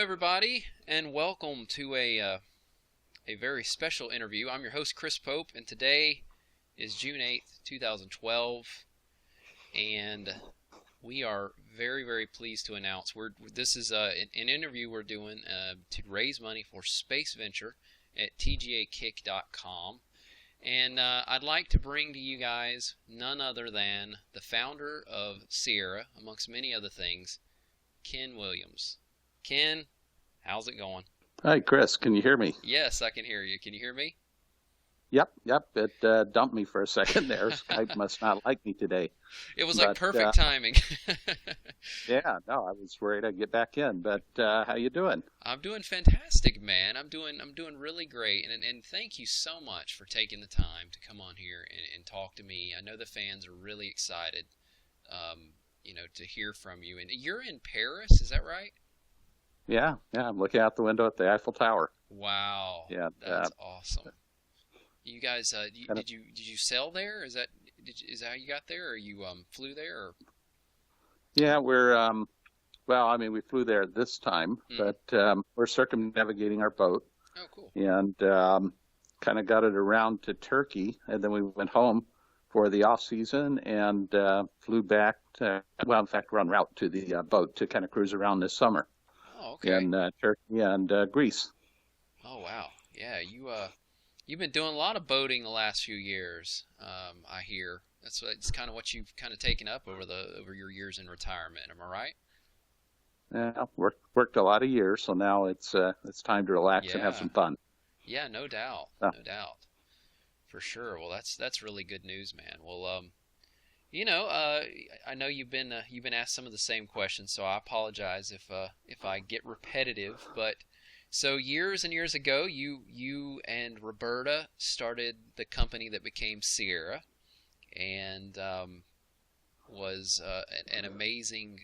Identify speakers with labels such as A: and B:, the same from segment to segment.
A: everybody, and welcome to a very special interview. I'm your host, Chris Pope, and today is June 8th, 2012, and we are very, very pleased to announce this is an interview we're doing to raise money for Space Venture at tgakick.com. And I'd like to bring to you guys none other than the founder of Sierra, amongst many other things, Ken Williams. Ken, how's it going?
B: Hi, Chris. Can you hear me?
A: Yes, I can hear you. Can you hear me?
B: Yep. It dumped me for a second there. Skype must not like me today.
A: It was like perfect timing.
B: Yeah, no, I was worried I'd get back in. But how you doing?
A: I'm doing fantastic, man. I'm doing really great, and thank you so much for taking the time to come on here and talk to me. I know the fans are really excited, to hear from you. And you're in Paris, is that right?
B: Yeah. I'm looking out the window at the Eiffel Tower.
A: Wow.
B: Yeah,
A: that's awesome. You guys, did you sail there? Is that how you got there, or you flew there? Or?
B: Yeah, we flew there this time, but we're circumnavigating our boat.
A: Oh, cool.
B: And kind of got it around to Turkey, and then we went home for the off season and flew back to, in fact, we're en route to the boat to kind of cruise around this summer.
A: Oh, okay.
B: In Turkey and Greece.
A: Oh, wow. Yeah, you've been doing a lot of boating the last few years. I hear it's kind of what you've kind of taken up over your years in retirement. Am I right?
B: Yeah, worked a lot of years, so now it's time to relax and have some fun.
A: Yeah, no doubt, for sure. Well, that's really good news, man. Well, I know you've been asked some of the same questions, so I apologize if I get repetitive. But so years and years ago, you and Roberta started the company that became Sierra, and was an amazing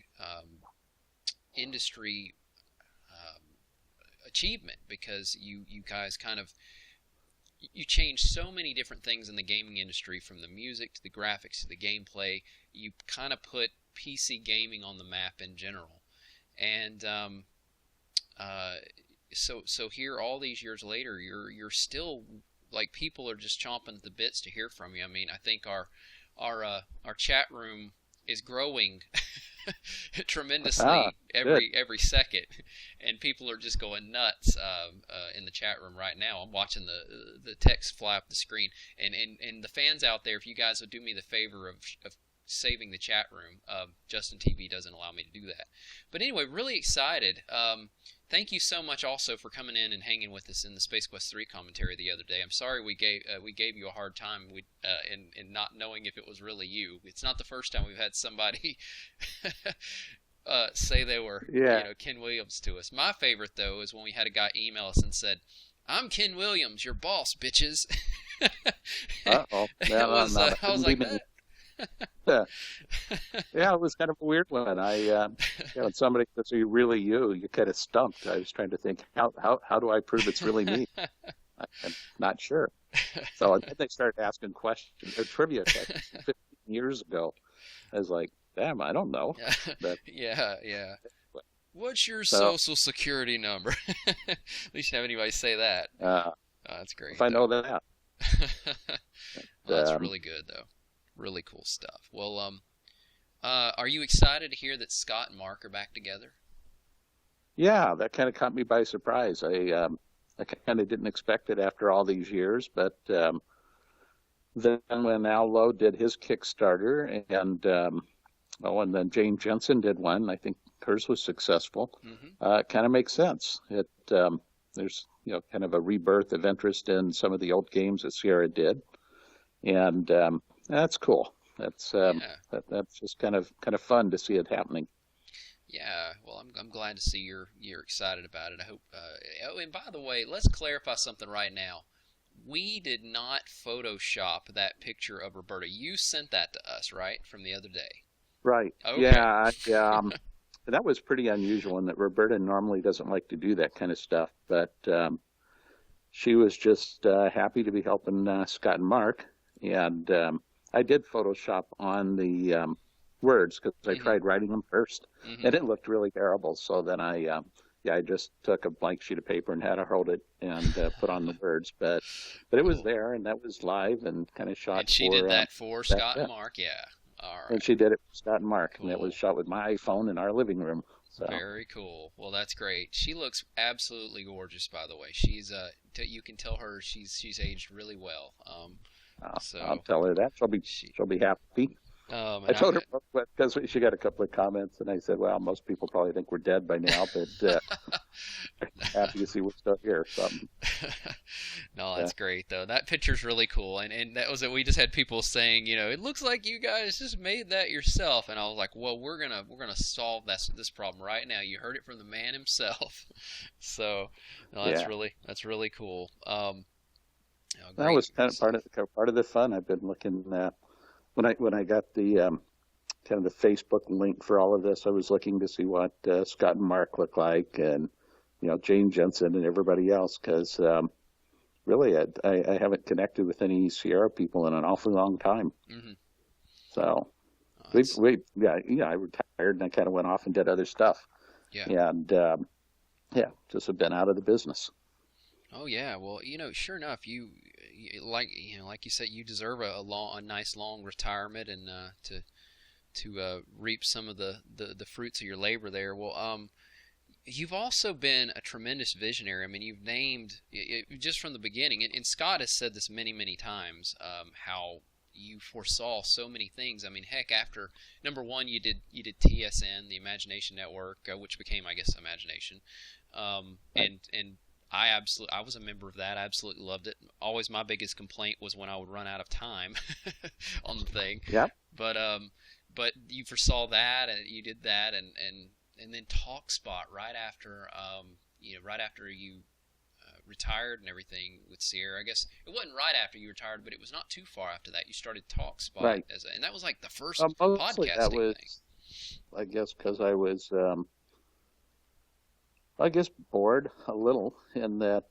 A: industry achievement, because you guys you changed so many different things in the gaming industry, from the music to the graphics to the gameplay. You kind of put PC gaming on the map in general. And so here, all these years later, you're still, like, people are just chomping at the bits to hear from you. I mean, I think our chat room is growing tremendously every second, and people are just going nuts in the chat room right now. I'm watching the text fly up the screen, and the fans out there, if you guys would do me the favor of saving the chat room, Justin TV doesn't allow me to do that. But anyway, really excited. Thank you so much also for coming in and hanging with us in the Space Quest 3 commentary the other day. I'm sorry we gave you a hard time in not knowing if it was really you. It's not the first time we've had somebody say they were Ken Williams to us. My favorite, though, is when we had a guy email us and said, "I'm Ken Williams, your boss, bitches."
B: Uh-oh.
A: I was like,
B: Yeah, it was kind of a weird one. When somebody says, "Are you really you?" You're kind of stumped. I was trying to think, how do I prove it's really me? I'm not sure. So then they started asking questions, or trivia questions, 15 years ago. I was like, damn, I don't know. But,
A: yeah. What's your social security number? At least have anybody say that. That's great.
B: If I know that.
A: Well, that's really good, though. Really cool stuff. Well, are you excited to hear that Scott and Mark are back together?
B: Yeah, that kind of caught me by surprise. I kind of didn't expect it after all these years, but then when Al Lowe did his Kickstarter, and then Jane Jensen did one, I think hers was successful. It kind of makes sense. There's kind of a rebirth of interest in some of the old games that Sierra did, and that's cool. That's just kind of fun to see it happening.
A: Yeah, well, I'm glad to see you're excited about it. I hope. And by the way, let's clarify something right now. We did not Photoshop that picture of Roberta. You sent that to us, right, from the other day?
B: Right.
A: Okay.
B: Yeah. That was pretty unusual, in that Roberta normally doesn't like to do that kind of stuff, but she was just happy to be helping Scott and Mark, and I did Photoshop on the words, because I tried writing them first, and it looked really terrible. So then I yeah, I just took a blank sheet of paper and had to hold it and put on the words, but it was
A: Cool.
B: there and that was live and kind of shot
A: And she did
B: for
A: that for
B: that.
A: Scott and
B: Yeah,
A: Mark. Yeah. All
B: and
A: right.
B: she did it for Scott and Mark, and it was
A: Cool.
B: shot with my iPhone in our living room. So
A: Very cool. Well, that's great. She looks absolutely gorgeous, by the way. She's you can tell her she's aged really well.
B: I'll
A: So
B: tell her that
A: she
B: she'll be happy. I
A: and
B: told her because she got a couple of comments, and I said, "Well, most people probably think we're dead by now, but happy to see we're still here." So,
A: No,
B: yeah,
A: that's great though. That picture's really cool, and that was it. We just had people saying, it looks like you guys just made that yourself, and I was like, well, we're gonna solve this problem right now. You heard it from the man himself. So, no,
B: yeah,
A: that's really cool.
B: that
A: Great.
B: was kind of part of the fun. I've been looking when I got the kind of the Facebook link for all of this. I was looking to see what Scott and Mark look like, and Jane Jensen and everybody else, because really I haven't connected with any Sierra people in an awfully long time.
A: Mm-hmm.
B: So
A: It's
B: I retired and I kind of went off and did other stuff,
A: yeah.
B: and yeah, just have been out of the business.
A: Oh yeah. Well, sure enough, like like you said, you deserve a nice long retirement and to reap some of the fruits of your labor there. Well, you've also been a tremendous visionary. I mean, you've named just from the beginning, and Scott has said this many, many times, how you foresaw so many things. I mean, heck, after number one, you did TSN, the Imagination Network, which became, I guess, Imagination,
B: Right.
A: and I was a member of that. I absolutely loved it. Always my biggest complaint was when I would run out of time on the thing,
B: Yeah.
A: but you foresaw that and you did that and then TalkSpot right after right after you retired and everything with Sierra. I guess it wasn't right after you retired, but it was not too far after that. You started TalkSpot
B: Right.
A: and that was like the first
B: Mostly that
A: podcasting
B: was,
A: thing.
B: I guess, because I was, I guess, bored a little in that,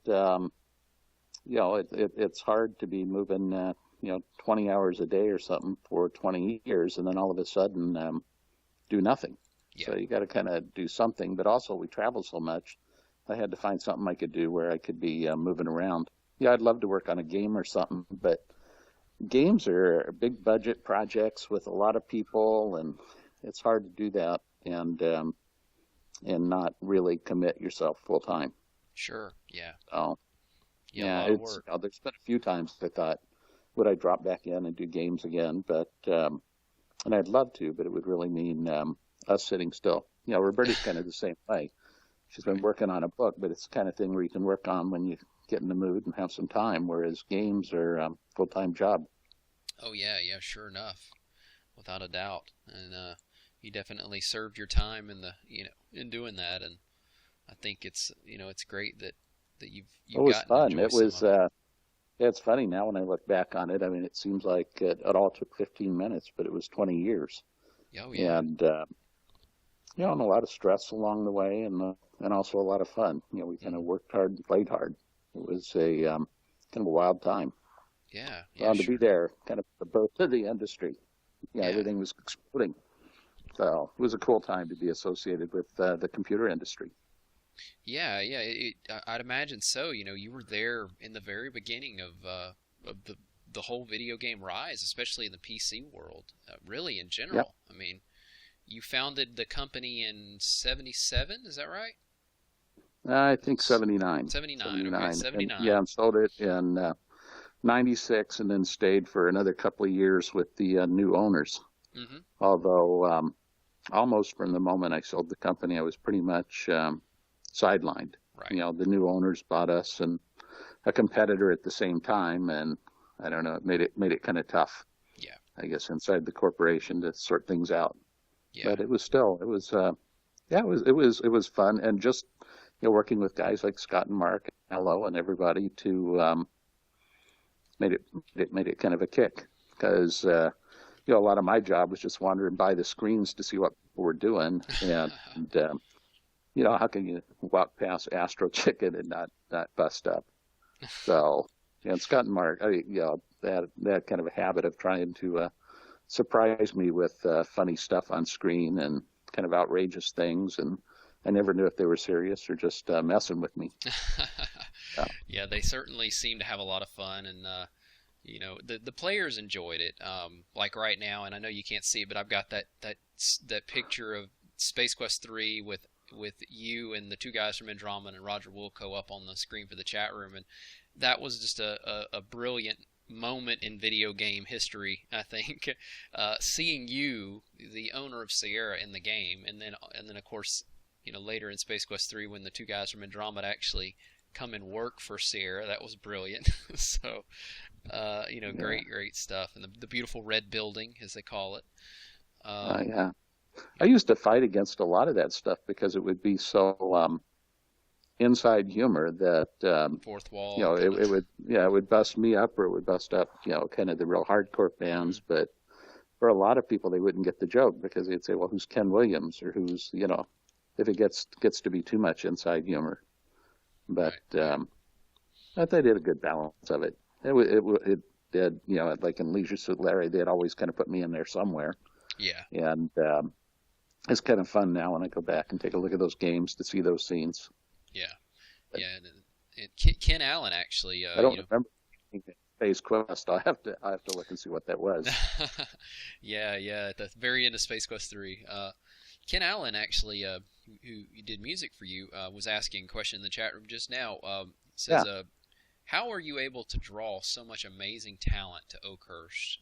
B: it's hard to be moving, 20 hours a day or something for 20 years and then all of a sudden do nothing.
A: Yeah.
B: So you got to kind of do something. But also, we travel so much, I had to find something I could do where I could be moving around. Yeah, I'd love to work on a game or something, but games are big budget projects with a lot of people, and it's hard to do that and not really commit yourself full time.
A: Sure. Yeah.
B: So
A: Yeah. A
B: yeah,
A: lot of work.
B: there's been a few times I thought, would I drop back in and do games again? But and I'd love to, but it would really mean us sitting still. Roberta's kind of the same way. She's been
A: Right.
B: working on a book, but it's the kind of thing where you can work on when you get in the mood and have some time, whereas games are full-time job.
A: Oh yeah. Yeah. Sure enough. Without a doubt. And you definitely served your time in the in doing that, and I think it's great that
B: It
A: you've
B: was
A: gotten to
B: fun.
A: enjoy
B: It
A: some
B: was,
A: of it.
B: yeah, it's funny now when I look back on it. I mean, it seems like it all took 15 minutes, but it was 20 years.
A: Oh yeah.
B: And, and a lot of stress along the way and also a lot of fun. We kind of
A: Hmm.
B: worked hard and played hard. It was a kind of a wild time.
A: Yeah. Yeah.
B: Fun to be
A: Sure.
B: there, kind of the birth of the industry.
A: Yeah.
B: Everything was exploding. So it was a cool time to be associated with the computer industry.
A: Yeah. Yeah. I'd imagine so. You were there in the very beginning of the whole video game rise, especially in the PC world. Really, in
B: Yep.
A: general. I mean, you founded the company in '77. Is that right?
B: I think 79.
A: '79. Okay,
B: 79. And
A: '79.
B: yeah, and sold it in 96 and then stayed for another couple of years with the new owners.
A: Mm-hmm.
B: Although almost from the moment I sold the company, I was pretty much sidelined.
A: Right.
B: The new owners bought us and a competitor at the same time, and I don't know, it made it kind of tough,
A: Yeah.
B: I guess, inside the corporation to sort things out.
A: Yeah.
B: But it was yeah, it was fun, and just working with guys like Scott and Mark and Hello and everybody to made it kind of a kick because a lot of my job was just wandering by the screens to see what people were doing, and how can you walk past Astro Chicken and not bust up? So, and Scott and Mark, they had kind of a habit of trying to surprise me with funny stuff on screen and kind of outrageous things, and I never knew if they were serious or just messing with me. Uh,
A: Yeah, they certainly seem to have a lot of fun, and the players enjoyed it. Like right now, and I know you can't see it, but I've got that picture of Space Quest 3 with you and the two guys from Andromeda and Roger Wilco up on the screen for the chat room, and that was just a brilliant moment in video game history, I think. Seeing you, the owner of Sierra, in the game, and then of course, later in Space Quest 3 when the two guys from Andromeda actually come and work for Sierra, that was brilliant. So,
B: yeah,
A: great stuff, and the beautiful red building, as they call it. Um,
B: yeah. I used to fight against a lot of that stuff because it would be so inside humor that
A: Fourth wall, kind of.
B: it would, yeah, it would bust me up or it would bust up kind of the real hardcore
A: Hmm.
B: fans. But for a lot of people, they wouldn't get the joke because they'd say, well, who's Ken Williams, or who's, if it gets to be too much inside humor. But
A: Right, right.
B: I thought they did a good balance of it. It did, like in Leisure Suit Larry, they'd always kind of put me in there somewhere.
A: Yeah,
B: And it's kind of fun now when I go back and take a look at those games to see those scenes.
A: yeah, yeah. And Ken Allen actually,
B: I don't remember Space Quest. I have to look and see what that was.
A: yeah, yeah. At the very end of Space Quest 3, Ken Allen actually, who did music for you, was asking a question in the chat room just now. Says,
B: Yeah.
A: how are you able to draw so much amazing talent to Oakhurst,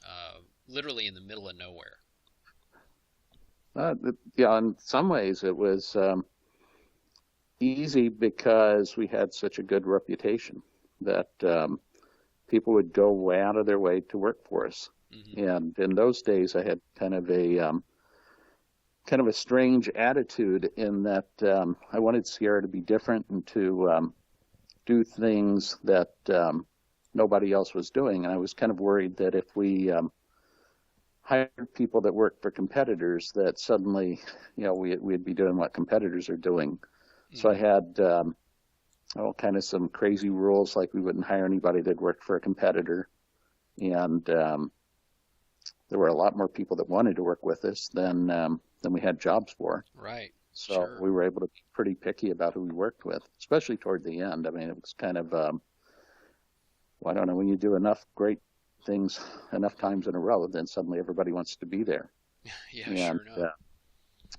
A: literally in the middle of nowhere?
B: Yeah, in some ways it was easy because we had such a good reputation that people would go way out of their way to work for us.
A: Hmm.
B: And in those days, I had kind of a strange attitude in that I wanted Sierra to be different and to do things that nobody else was doing. And I was kind of worried that if we hired people that worked for competitors, that suddenly, we'd be doing what competitors are doing. So I
A: Hmm.
B: had all kind of some crazy rules, like we wouldn't hire anybody that worked for a competitor, and there were a lot more people that wanted to work with us than we had jobs for.
A: Right.
B: So
A: Sure.
B: we were able to be pretty picky about who we worked with, especially toward the end. I mean, it was kind of, well, I don't know, when you do enough great things enough times in a row, then suddenly everybody wants to be there,
A: Yeah.
B: and
A: Sure enough.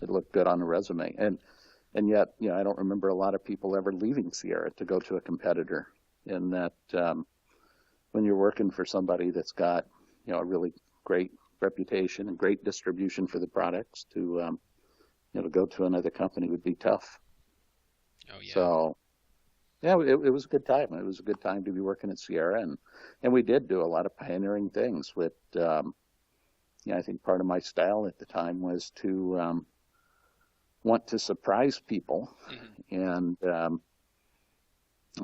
B: it looked good on the resume. And yet, I don't remember a lot of people ever leaving Sierra to go to a competitor. In that, when you're working for somebody that's got, a really great reputation and great distribution for the products, to go to another company would be tough.
A: Oh yeah.
B: So, yeah, it was a good time. It was a good time to be working at Sierra, and we did do a lot of pioneering things. With, I think part of my style at the time was to want to surprise people,
A: Hmm.
B: and I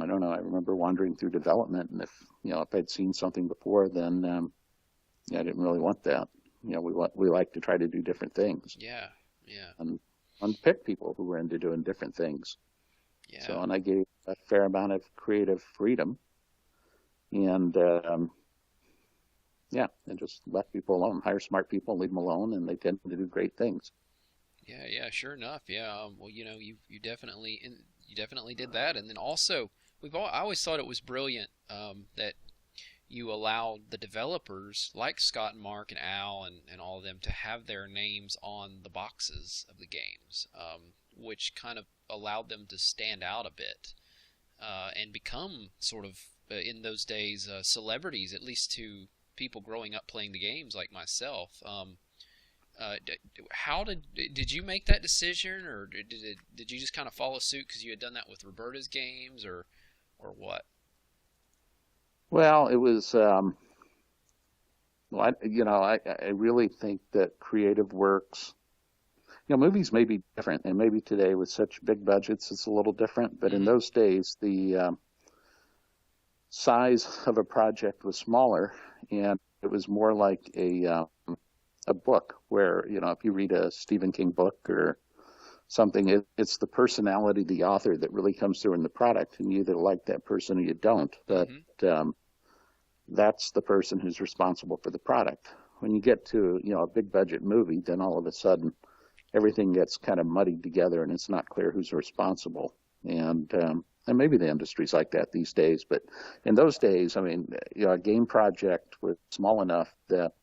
B: don't know. I remember wandering through development, and if I'd seen something before, then I didn't really want that. We like to try to do different things
A: Yeah. Yeah.
B: and unpick people who were into doing different things.
A: Yeah.
B: So, and I gave a fair amount of creative freedom, and yeah, and just left people alone. Hire smart people, leave them alone, and they tend to do great things.
A: Yeah, yeah, sure enough. Yeah. Well, you definitely did that, and then also I always thought it was brilliant, that you allowed the developers like Scott and Mark and Al and all of them to have their names on the boxes of the games, which kind of allowed them to stand out a bit, and become sort of, in those days, celebrities, at least to people growing up playing the games like myself. Uh, how did you make that decision, or did you just kind of follow suit because you had done that with Roberta's games, or what?
B: Well, it was. Well, I really think that creative works. Movies may be different, and maybe today with such big budgets, it's a little different. But in
A: Hmm.
B: those days, the size of a project was smaller, and it was more like a book where, if you read a Stephen King book or something, it's the personality of the author that really comes through in the product, and you either like that person or you don't. But
A: Hmm.
B: um, that's the person who's responsible for the product. When you get to, a big budget movie, then all of a sudden everything gets kind of muddied together and it's not clear who's responsible. And maybe the industry's like that these days, but in those days, I mean, a game project was small enough that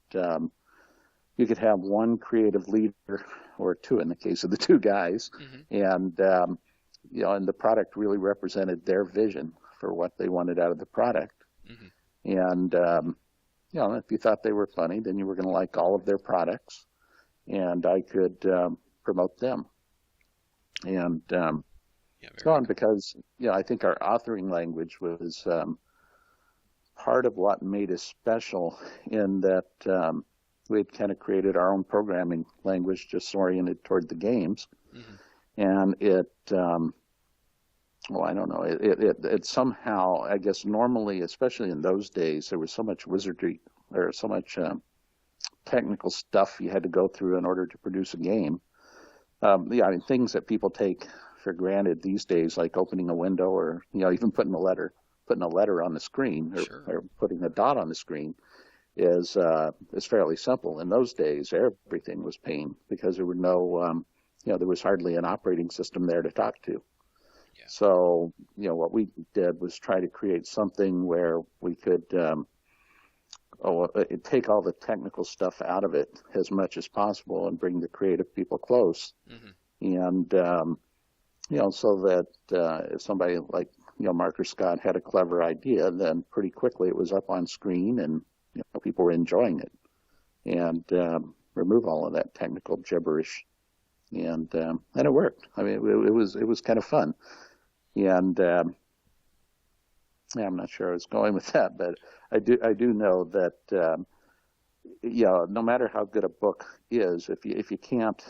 B: you could have one creative leader or two in the case of the two guys,
A: Mm-hmm.
B: and and the product really represented their vision for what they wanted out of the product.
A: Mm-hmm.
B: And if you thought they were funny, then you were going to like all of their products, and I could promote them. And
A: Yeah,
B: so
A: very
B: on, because I think our authoring language was part of what made us special in that we had kind of created our own programming language just oriented toward the games.
A: good. Mm-hmm.
B: And well, I don't know, it somehow, I guess normally, especially in those days, there was so much wizardry or so much technical stuff you had to go through in order to produce a game. I mean, things that people take for granted these days, like opening a window or, even putting a letter on the screen
A: Sure.
B: or putting a dot on the screen is fairly simple. In those days, everything was pain because there were no, there was hardly an operating system there to talk to.
A: Yeah.
B: So, what we did was try to create something where we could take all the technical stuff out of it as much as possible and bring the creative people close.
A: Mm-hmm.
B: And, so that if somebody like, Mark or Scott had a clever idea, then pretty quickly it was up on screen and people were enjoying it. And remove all of that technical gibberish. And it worked. I mean, it was kind of fun. And I'm not sure I was going with that, but I do know that no matter how good a book is, if you can't,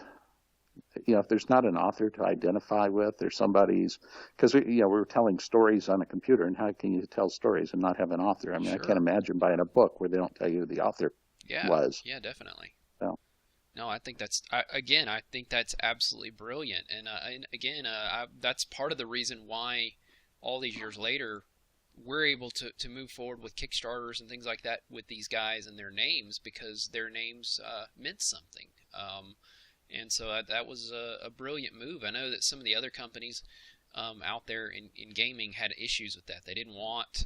B: if there's not an author to identify with, or somebody's, because we were telling stories on a computer, and how can you tell stories and not have an author? I mean,
A: Sure.
B: I can't imagine buying a book where they don't tell you who the author was.
A: Yeah, definitely.
B: So.
A: No, I think I think that's absolutely brilliant. And again, that's part of the reason why all these years later, we're able to move forward with Kickstarters and things like that with these guys and their names, because their names meant something. And so that was a brilliant move. I know that some of the other companies out there in gaming had issues with that. They didn't want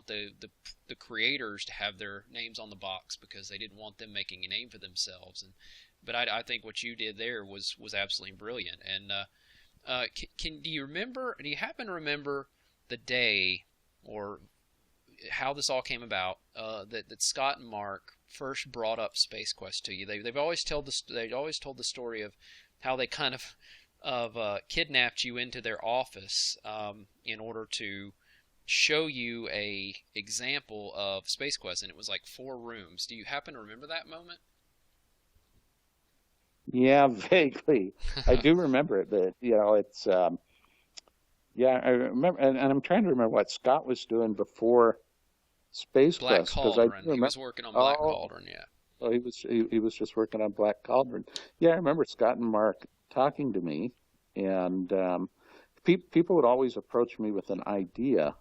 A: the creators to have their names on the box because they didn't want them making a name for themselves. But I think what you did there was absolutely brilliant. And do you happen to remember the day or how this all came about, that Scott and Mark first brought up Space Quest to you? They've always told the story of how they kind of kidnapped you into their office in order to show you a example of Space Quest, and it was like 4 rooms. Do you happen to remember that moment?
B: Yeah, vaguely. I do remember it, but it's I remember, and I'm trying to remember what Scott was doing before Space
A: Black
B: Quest, because I do
A: Cauldron. He
B: remember.
A: was working on Black
B: Oh,
A: Cauldron, yeah.
B: oh, he was just working on Black Cauldron. Yeah, I remember Scott and Mark talking to me, and people would always approach me with an idea,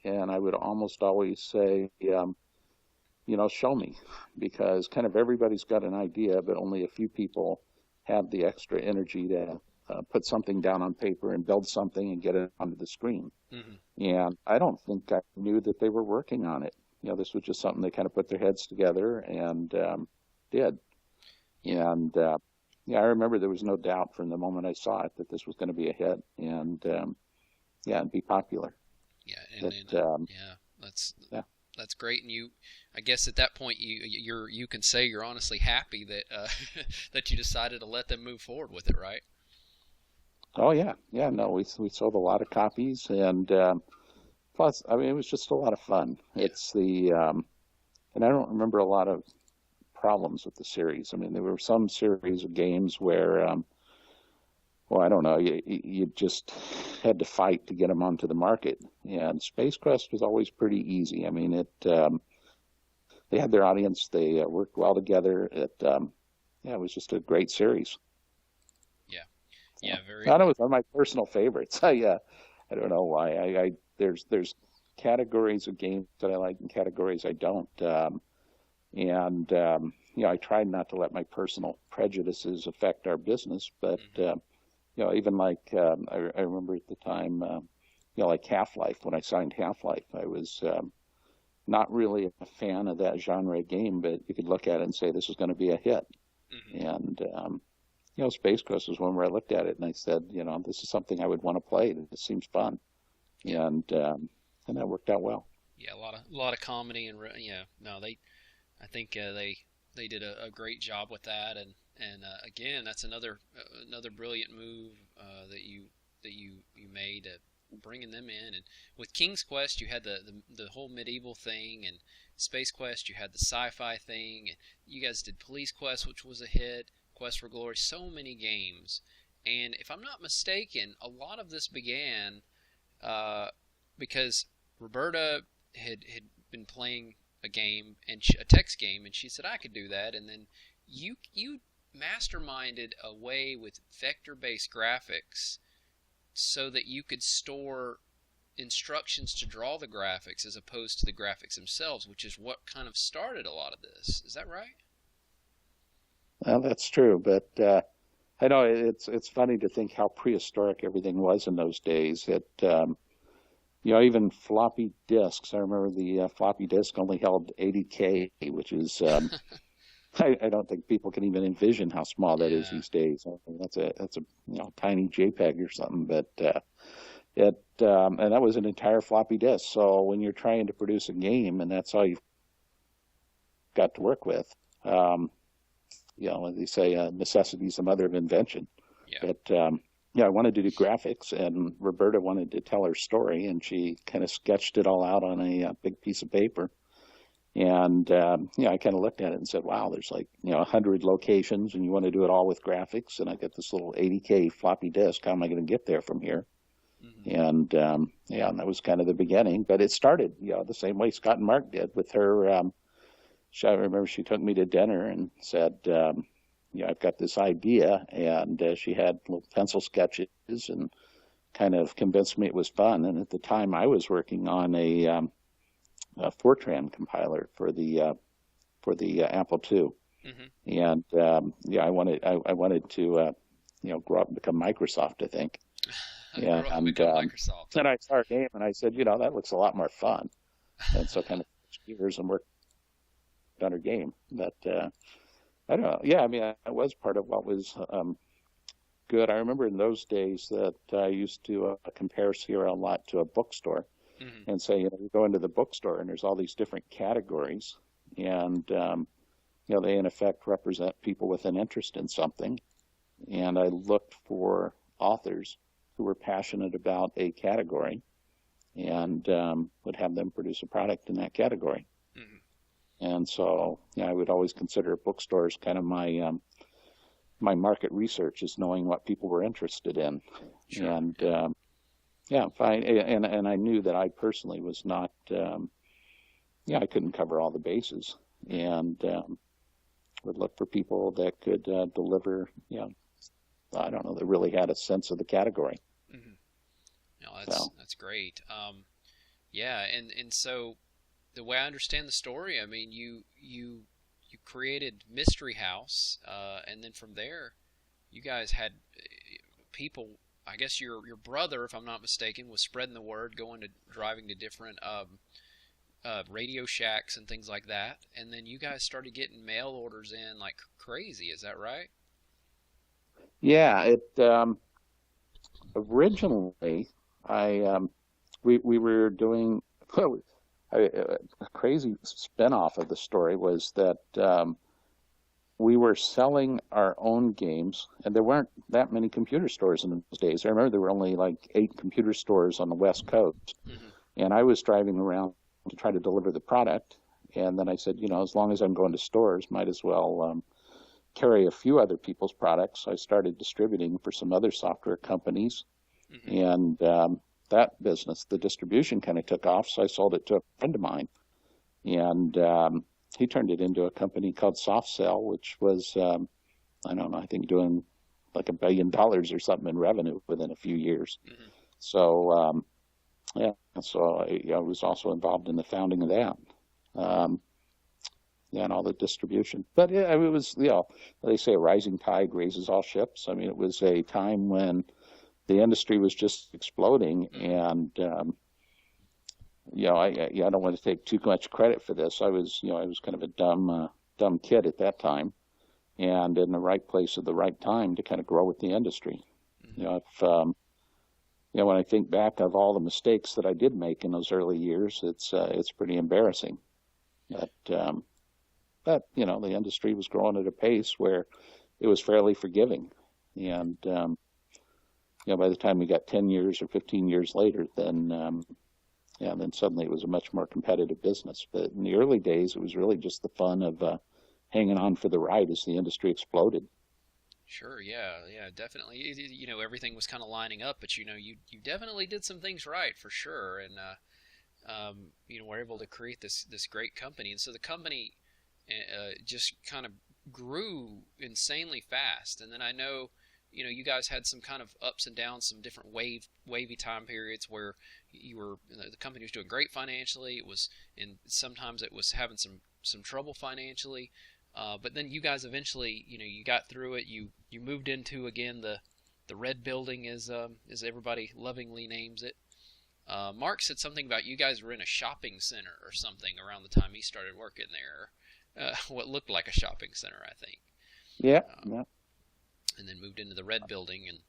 B: and I would almost always say, show me, because kind of everybody's got an idea, but only a few people have the extra energy to put something down on paper and build something and get it onto the screen.
A: Mm-hmm.
B: And I don't think I knew that they were working on it. This was just something they kind of put their heads together and did. And I remember there was no doubt from the moment I saw it that this was going to be a hit and and be popular.
A: Yeah,
B: Yeah.
A: That's great. And I guess at that point you can say you're honestly happy that that you decided to let them move forward with it, right?
B: Oh yeah, yeah. No, we sold a lot of copies, and plus, I mean, it was just a lot of fun.
A: Yeah.
B: It's and I don't remember a lot of problems with the series. I mean, there were some series of games where, well, I don't know, you just had to fight to get them onto the market. And Space Quest was always pretty easy. I mean, they had their audience, they worked well together. It was just a great series.
A: Yeah. Yeah, very.
B: I know it was one of my personal favorites. I don't know why. There's categories of games that I like and categories I don't. And I tried not to let my personal prejudices affect our business, but
A: Hmm.
B: even like I remember at the time, like Half-Life. When I signed Half-Life, I was not really a fan of that genre game, but you could look at it and say this is going to be a hit.
A: Hmm.
B: And Space Quest was one where I looked at it and I said, this is something I would want to play. This seems fun,
A: Yeah.
B: and that worked out well.
A: Yeah. A lot of comedy and yeah. No, I think they did a great job with that, and again, that's another brilliant move that you made, bringing them in. And with King's Quest, you had the whole medieval thing, and Space Quest, you had the sci-fi thing, and you guys did Police Quest, which was a hit. Quest for Glory, so many games, and if I'm not mistaken, a lot of this began uh, because Roberta had been playing a game and a text game, and she said I could do that, and then you masterminded a way with vector-based graphics so that you could store instructions to draw the graphics as opposed to the graphics themselves, which is what kind of started a lot of this. Is that right?
B: Well, that's true, but I know it's funny to think how prehistoric everything was in those days. Even floppy disks. I remember the floppy disk only held 80K, which is I don't think people can even envision how small that is
A: Yeah.
B: these days. I mean, that's a tiny JPEG or something, but and that was an entire floppy disk. So when you're trying to produce a game and that's all you've got to work with, um, as they say, necessity is the mother of invention.
A: Yeah.
B: But I wanted to do graphics, and Roberta wanted to tell her story, and she kind of sketched it all out on a big piece of paper. And I kind of looked at it and said, "Wow, there's like 100 locations, and you want to do it all with graphics." And I got this little 80K floppy disk. How am I going to get there from here?
A: Hmm.
B: And and that was kind of the beginning. But it started, the same way Scott and Mark did with her. I remember she took me to dinner and said, I've got this idea, and she had little pencil sketches and kind of convinced me it was fun. And at the time, I was working on a Fortran compiler for the Apple II,
A: Hmm.
B: and I wanted to grow up and become Microsoft, I think.
A: Grow up and
B: And
A: become Microsoft.
B: then I saw a game and I said, that looks a lot more fun. And so kind of switched gears and worked on her game. But I don't know. Yeah, I mean, I was part of what was good. I remember in those days that I used to compare Sierra a lot to a bookstore
A: Hmm.
B: and say, you go into the bookstore and there's all these different categories, and they in effect represent people with an interest in something. And I looked for authors who were passionate about a category and would have them produce a product in that category.
A: Hmm.
B: And so, I would always consider bookstores kind of my market research, is knowing what people were interested in.
A: Sure.
B: And
A: Yeah.
B: yeah, fine. And I knew that I personally was not, I couldn't cover all the bases,
A: Hmm.
B: and would look for people that could deliver, I don't know, that really had a sense of the category.
A: Hmm. No, that's
B: So,
A: that's great. Yeah, and so the way I understand the story, I mean, you created Mystery House, and then from there, you guys had people. I guess your brother, if I'm not mistaken, was spreading the word, driving to different Radio Shacks and things like that, and then you guys started getting mail orders in like crazy. Is that right?
B: yeah, it originally, I we were doing a crazy spinoff of the story was that we were selling our own games, and there weren't that many computer stores in those days. I remember there were only like 8 computer stores on the West Coast,
A: Hmm.
B: and I was driving around to try to deliver the product. And then I said, as long as I'm going to stores, might as well carry a few other people's products. I started distributing for some other software companies,
A: Hmm.
B: and that business, the distribution kind of took off. So I sold it to a friend of mine, and he turned it into a company called Soft Cell, which was, I don't know, I think doing like $1 billion or something in revenue within a few years.
A: Hmm.
B: So, yeah, so I was also involved in the founding of that. Um, yeah, and all the distribution. But yeah, I mean, it was, they say a rising tide raises all ships. I mean, it was a time when the industry was just exploding,
A: Mm-hmm.
B: and I don't want to take too much credit for this. I was kind of a dumb kid at that time, and in the right place at the right time to kind of grow with the industry. You
A: Mm-hmm.
B: know, if when I think back of all the mistakes that I did make in those early years, it's pretty embarrassing. But the industry was growing at a pace where it was fairly forgiving, and by the time we got 10 years or 15 years later, then suddenly it was a much more competitive business. But in the early days, it was really just the fun of hanging on for the ride as the industry exploded.
A: Sure, yeah, yeah, definitely. Everything was kind of lining up, but you definitely did some things right for sure, and were able to create this great company, and so the company just kind of grew insanely fast. And then I know, you guys had some kind of ups and downs, some different wavy time periods where the company was doing great financially. It was, and sometimes it was having some trouble financially. But then you guys eventually, you got through it. You moved into again the red building, as everybody lovingly names it. Mark said something about you guys were in a shopping center or something around the time he started working there. What looked like a shopping center, I think.
B: Yeah,
A: Um,
B: yeah.
A: and then moved into the red building, and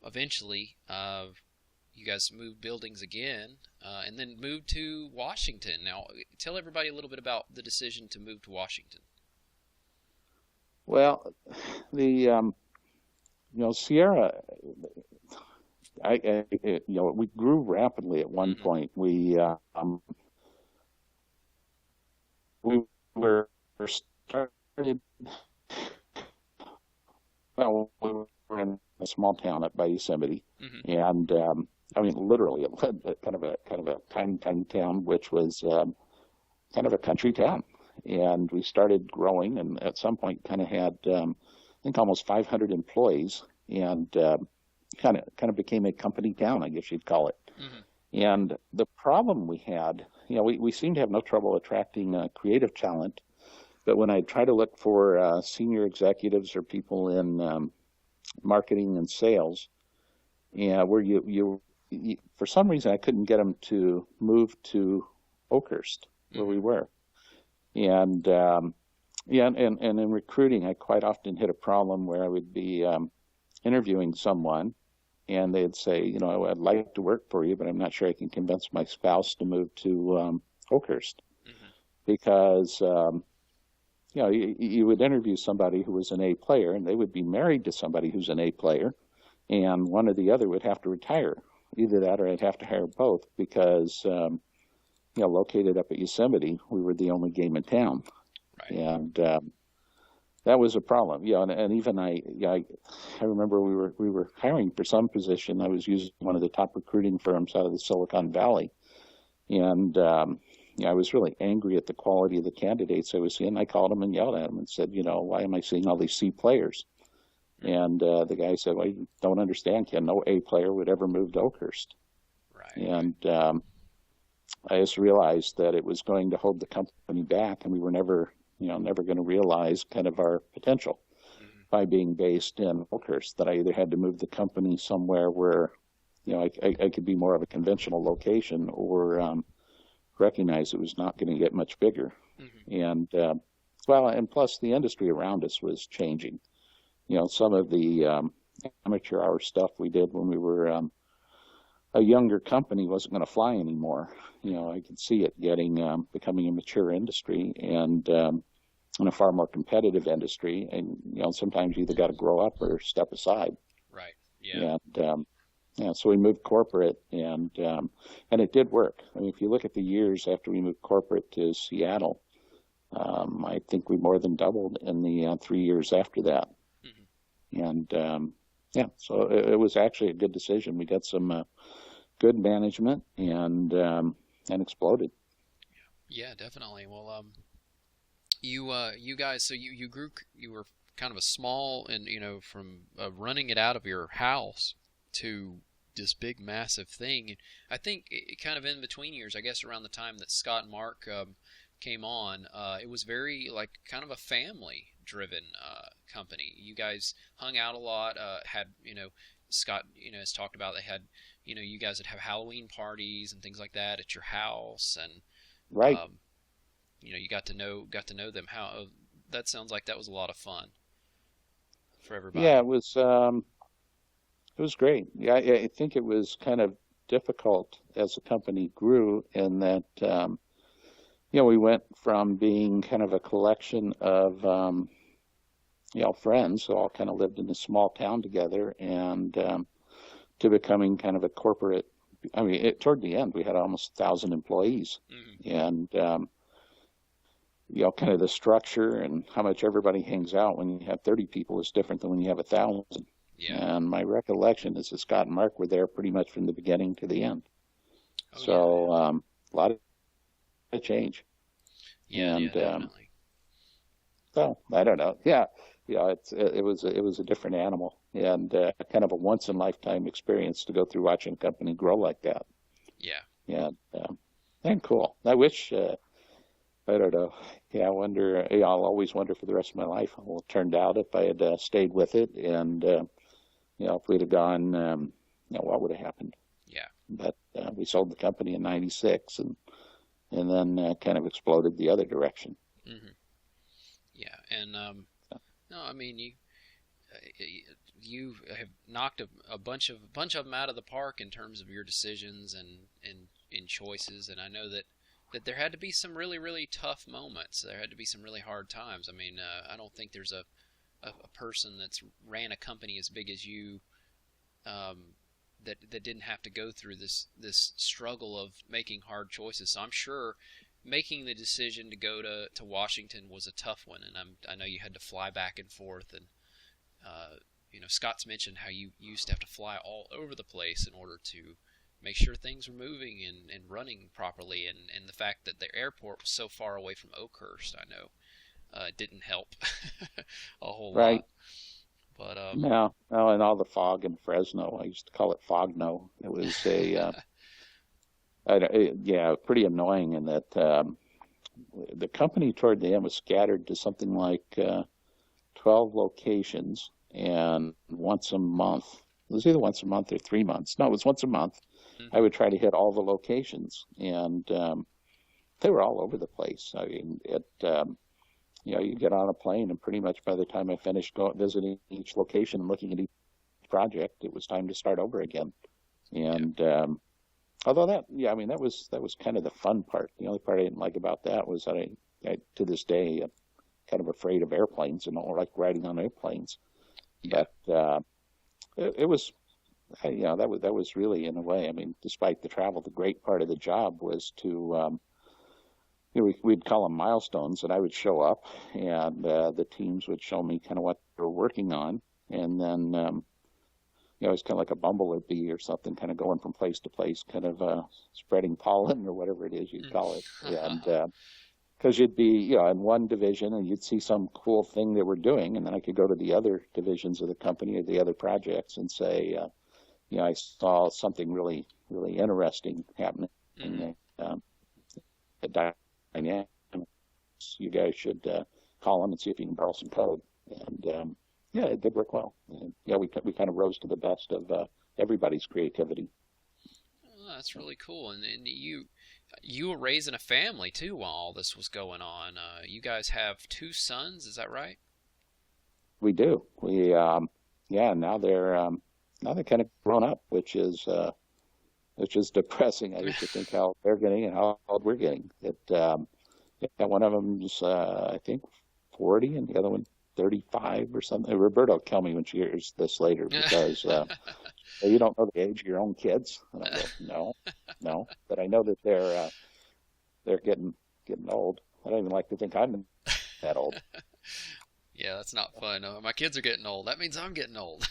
A: eventually you guys moved buildings again, and then moved to Washington. Now, tell everybody a little bit about the decision to move to Washington.
B: Well, the Sierra, we grew rapidly at one
A: Mm-hmm.
B: point. We were started. Well, we were in a small town up by Yosemite,
A: Mm-hmm.
B: and I mean, literally, kind of a tiny town, which was kind of a country town. And we started growing, and at some point, kind of had, I think, almost 500 employees, and kind of became a company town, I guess you'd call it.
A: Mm-hmm.
B: And the problem we had, we seemed to have no trouble attracting creative talent, but when I try to look for senior executives or people in marketing and sales, where you for some reason I couldn't get them to move to Oakhurst, where
A: Mm-hmm.
B: we were. And and in recruiting, I quite often hit a problem where I would be interviewing someone, and they'd say, I'd like to work for you, but I'm not sure I can convince my spouse to move to Oakhurst
A: Mm-hmm.
B: because you would interview somebody who was an A player, and they would be married to somebody who's an A player, and one or the other would have to retire. Either that, or I'd have to hire both because located up at Yosemite, we were the only game in town,
A: Right.
B: and that was a problem. And even I remember we were hiring for some position. I was using one of the top recruiting firms out of the Silicon Valley, and I was really angry at the quality of the candidates I was seeing. I called them and yelled at them and said, why am I seeing all these C players?
A: Mm-hmm.
B: And the guy said, well, you don't understand, Ken. No A player would ever move to Oakhurst.
A: Right.
B: And I just realized that it was going to hold the company back, and we were never going to realize kind of our potential
A: Mm-hmm.
B: by being based in Oakhurst. That I either had to move the company somewhere where, I could be more of a conventional location, or recognize it was not going to get much bigger.
A: Mm-hmm.
B: And and plus the industry around us was changing. Some of the amateur hour stuff we did when we were a younger company wasn't going to fly anymore. I could see it becoming a mature industry, and in a far more competitive industry. And sometimes you either got to grow up or step aside.
A: Right. Yeah.
B: And so we moved corporate, and it did work. I mean, if you look at the years after we moved corporate to Seattle, I think we more than doubled in the 3 years after that.
A: Mm-hmm.
B: And so it was actually a good decision. We got some good management, and exploded.
A: Yeah, definitely. Well, you guys, so you grew, you were kind of a small, and from running it out of your house to this big massive thing. I think kind of in between years, I guess around the time that Scott and Mark came on, it was very like kind of a family driven company. You guys hung out a lot, had, Scott, has talked about they had, you guys would have Halloween parties and things like that at your house, and
B: Right.
A: um, you got to know them. How that sounds like that was a lot of fun for
B: Yeah,
A: everybody.
B: it was great. Yeah, I think it was kind of difficult as the company grew in that we went from being kind of a collection of friends who all kind of lived in a small town together, and to becoming kind of a corporate. I mean, toward the end, we had almost 1,000 employees,
A: Hmm.
B: and kind of the structure and how much everybody hangs out when you have 30 people is different than when you have 1,000.
A: Yeah.
B: And my recollection is that Scott and Mark were there pretty much from the beginning to the end.
A: Oh yeah.
B: So a lot of change.
A: Yeah. Yeah.
B: And
A: Definitely.
B: so I don't know. Yeah, it was a different animal, and kind of a once in lifetime experience to go through watching a company grow like that.
A: Yeah.
B: And and cool. I wish. I don't know. Yeah, I wonder. Yeah, I'll always wonder for the rest of my life how it turned out if I had stayed with it, and if we'd have gone, what would have happened?
A: Yeah.
B: But we sold the company in '96, and then kind of exploded the other direction.
A: Hmm. Yeah. And no, I mean you have knocked a bunch of them out of the park in terms of your decisions and in choices, and I know that there had to be some really really tough moments. There had to be some really hard times. I mean, I don't think there's a person that's ran a company as big as you, um, that didn't have to go through this struggle of making hard choices. So I'm sure making the decision to go to Washington was a tough one, and I know you had to fly back and forth, and Scott's mentioned how you used to have to fly all over the place in order to make sure things were moving and running properly, and the fact that the airport was so far away from Oakhurst, I know, didn't help a whole
B: Right.
A: lot. But
B: No, no, and all the fog in Fresno. I used to call it Fogno. It was yeah, pretty annoying in that the company toward the end was scattered to something like 12 locations, and once a month. It was either once a month or 3 months. No, it was once a month. I
A: mhm,
B: would try to hit all the locations, and they were all over the place. I mean, you get on a plane, and pretty much by the time I finished visiting each location and looking at each project, it was time to start over again.
A: yeah,
B: And although yeah, I mean, that was kind of the fun part. The only part I didn't like about that was that I to this day, I'm kind of afraid of airplanes and don't like riding on airplanes.
A: yeah,
B: But it was, that was really in a way. I mean, despite the travel, the great part of the job was to we'd call them milestones, and I would show up, and the teams would show me kind of what they were working on, and then it's kind of like a bumblebee or something, kind of going from place to place, kind of spreading pollen or whatever it is you'd call it, and because you'd be in one division and you'd see some cool thing they were doing, and then I could go to the other divisions of the company or the other projects and say, I saw something really really interesting happening.
A: hmm,
B: Um, at Dynamics, you guys should call them and see if you can borrow some code. And yeah, it did work well. And, yeah, we kind of rose to the best of everybody's creativity.
A: oh, that's really cool. And you were raising a family too while all this was going on. You guys have two sons, is that right?
B: We do. Yeah, now they're kind of grown up, which is depressing. I used to think how they're getting and how old we're getting. Yeah, one of them's I think 40, and the other one 35 or something. Roberta will kill me when she hears this later because well, you don't know the age of your own kids. And I go, no, no, but I know that they're getting old. I don't even like to think I'm that old.
A: Yeah, that's not fun. My kids are getting old. That means I'm getting old.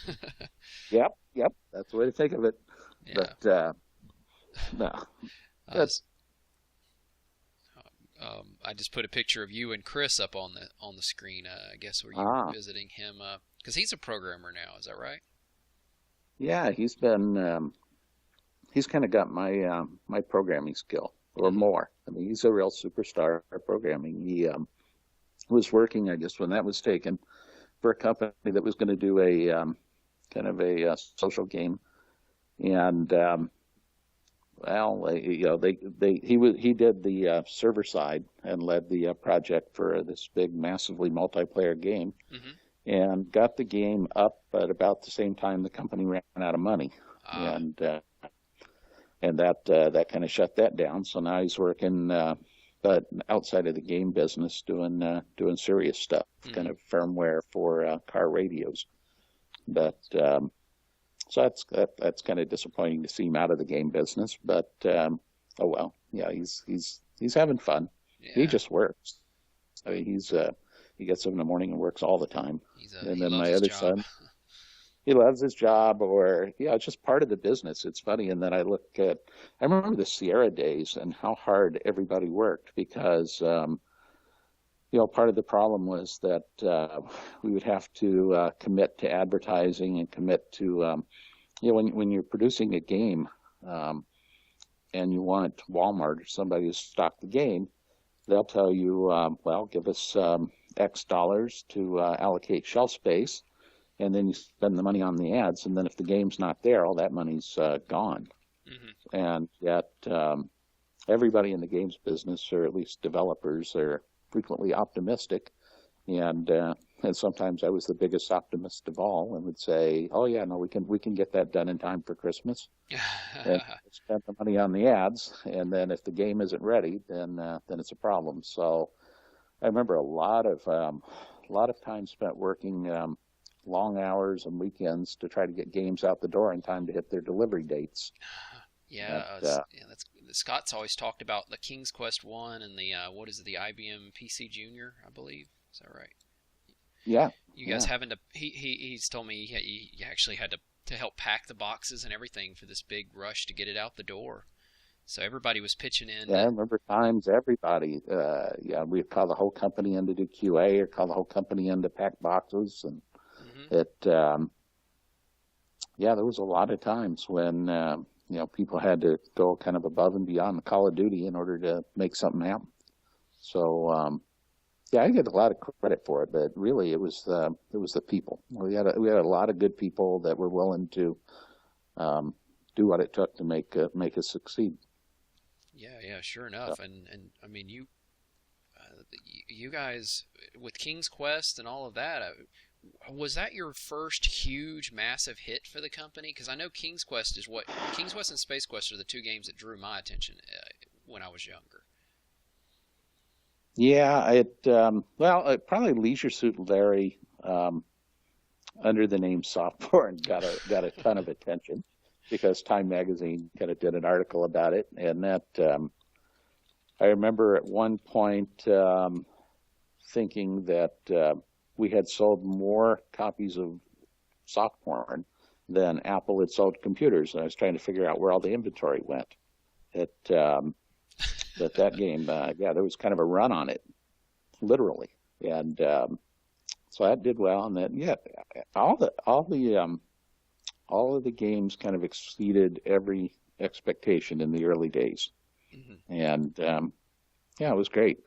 B: Yep, yep, that's the way to think of it.
A: Yeah.
B: But no,
A: Uh,
B: that's
A: I just put a picture of you and Chris up on the screen. I guess where you were
B: ah,
A: visiting him, because he's a programmer now. Is that right?
B: yeah. He's kind of got my programming skill. or
A: Hmm.
B: more. I mean, he's a real superstar at programming. He was working, I guess, when that was taken for a company that was going to do a kind of a social game, and well, he did the server side and led the project for this big, massively multiplayer game,
A: Hmm.
B: and got the game up at about the same time the company ran out of money,
A: Ah.
B: and that kind of shut that down. So now he's working, but outside of the game business, doing serious stuff, kind
A: Hmm.
B: of firmware for car radios. But so that's kind of disappointing to see him out of the game business. But oh well, yeah, he's having fun. He
A: Yeah.
B: just works. I mean, he gets up in the morning and works all the time. And
A: He
B: then
A: loves
B: my
A: his
B: other
A: job.
B: son, he loves his job, or yeah, it's just part of the business. It's funny. And then I remember the Sierra days and how hard everybody worked because part of the problem was that we would have to commit to advertising and commit to when you're producing a game um, and you want Walmart or somebody to stock the game, they'll tell you, well, give us X dollars to allocate shelf space, and then you spend the money on the ads, and then if the game's not there, all that money's gone.
A: Hmm.
B: And yet, everybody in the games business, or at least developers, are frequently optimistic, and and sometimes I was the biggest optimist of all, and would say, "Oh yeah, no, we can get that done in time for Christmas." And spend the money on the ads, and then if the game isn't ready, then it's a problem. So I remember a lot of time spent working long hours and weekends to try to get games out the door in time to hit their delivery dates.
A: Yeah,
B: But
A: yeah, that's Scott's always talked about the King's Quest One and the what is it, the IBM PC Junior, I believe. Is that right?
B: yeah,
A: You guys
B: yeah,
A: having to he's told me he actually had to help pack the boxes and everything for this big rush to get it out the door. So everybody was pitching in
B: yeah. I
A: to.
B: remember times everybody, yeah, we'd call the whole company in to do QA or call the whole company in to pack boxes, and
A: Hmm.
B: it yeah, there was a lot of times when people had to go kind of above and beyond the Call of Duty in order to make something happen. So yeah, I get a lot of credit for it, but really it was the people. We had a lot of good people that were willing to um, do what it took to make us succeed.
A: Yeah, yeah, sure enough.
B: So,
A: And I mean you guys with King's Quest and all of that. Was that your first huge, massive hit for the company? Because I know King's Quest and Space Quest are the two games that drew my attention when I was younger.
B: yeah, probably Leisure Suit Larry under the name Softporn got a ton of attention because Time Magazine kind of did an article about it, and that I remember at one point thinking that we had sold more copies of soft porn than Apple had sold computers, and I was trying to figure out where all the inventory went. It that game, yeah, there was kind of a run on it, literally, and so that did well. And then yeah, all of the games kind of exceeded every expectation in the early days,
A: Hmm.
B: and yeah, it was great.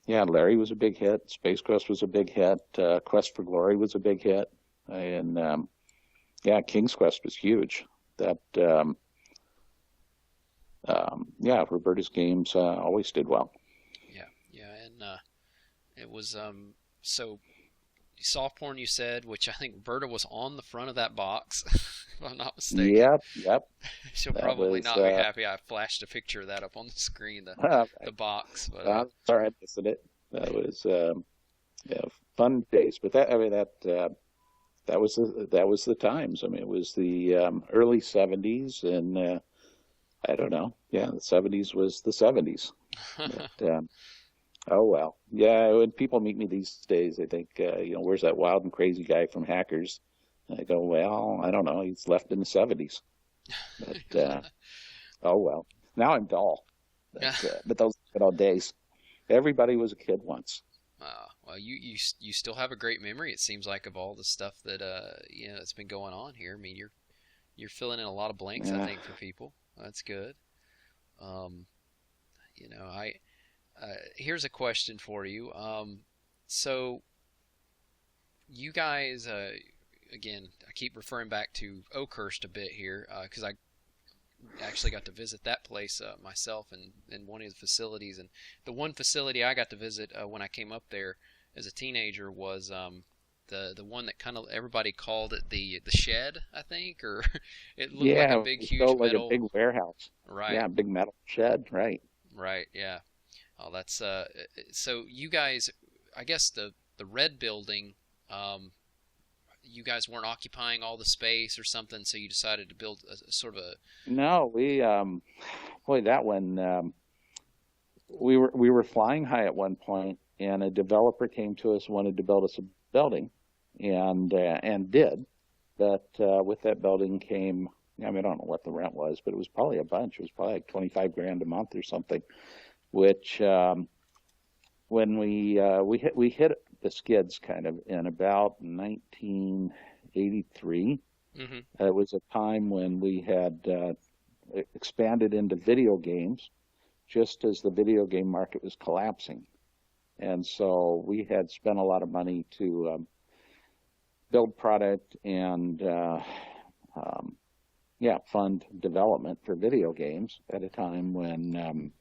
B: Yeah, Larry was a big hit. Space Quest was a big hit. Quest for Glory was a big hit, and yeah, King's Quest was huge. That yeah, Roberta's games always did well.
A: Yeah, yeah, and it was so soft porn you said, which I think Berta was on the front of that box, if I'm not mistaken.
B: Yep, yep.
A: She'll
B: That
A: probably
B: was
A: not be happy I flashed a picture of that up on the screen, the box, but
B: sorry, I missed it. That was yeah, fun days. But that I mean that was the times. I mean, it was the early '70s, and I don't know. Yeah, the '70s was the '70s. But oh well. Yeah, when people meet me these days, they think, where's that wild and crazy guy from Hackers? And I go, well, I don't know. He's left in the '70s. But oh well. Now I'm dull. But those good old days. Everybody was a kid once.
A: well, you still have a great memory. It seems like of all the stuff that that's been going on here. I mean, you're filling in a lot of blanks, I
B: Yeah.
A: think, for people. That's good. Um, I here's a question for you. So you guys, again, I keep referring back to Oakhurst a bit here because I actually got to visit that place myself in one of the facilities. And the one facility I got to visit when I came up there as a teenager was the one that kind of everybody called it the shed, I think, or it looked like a
B: Yeah,
A: big,
B: it
A: huge
B: felt like a
A: metal.
B: big warehouse.
A: Right,
B: Yeah, big metal shed, right.
A: right, yeah. Oh, that's so you guys, I guess the red building, you guys weren't occupying all the space or something, so you decided to build a sort of a.
B: No, boy, that one, we were flying high at one point, and a developer came to us, wanted to build us a building, and did. But with that building came, I mean, I don't know what the rent was, but it was probably a bunch. It was probably like 25 grand a month or something, which when we hit the skids kind of in about 1983.
A: Hmm.
B: It was a time when we had expanded into video games just as the video game market was collapsing. And so we had spent a lot of money to build product and yeah, fund development for video games at a time when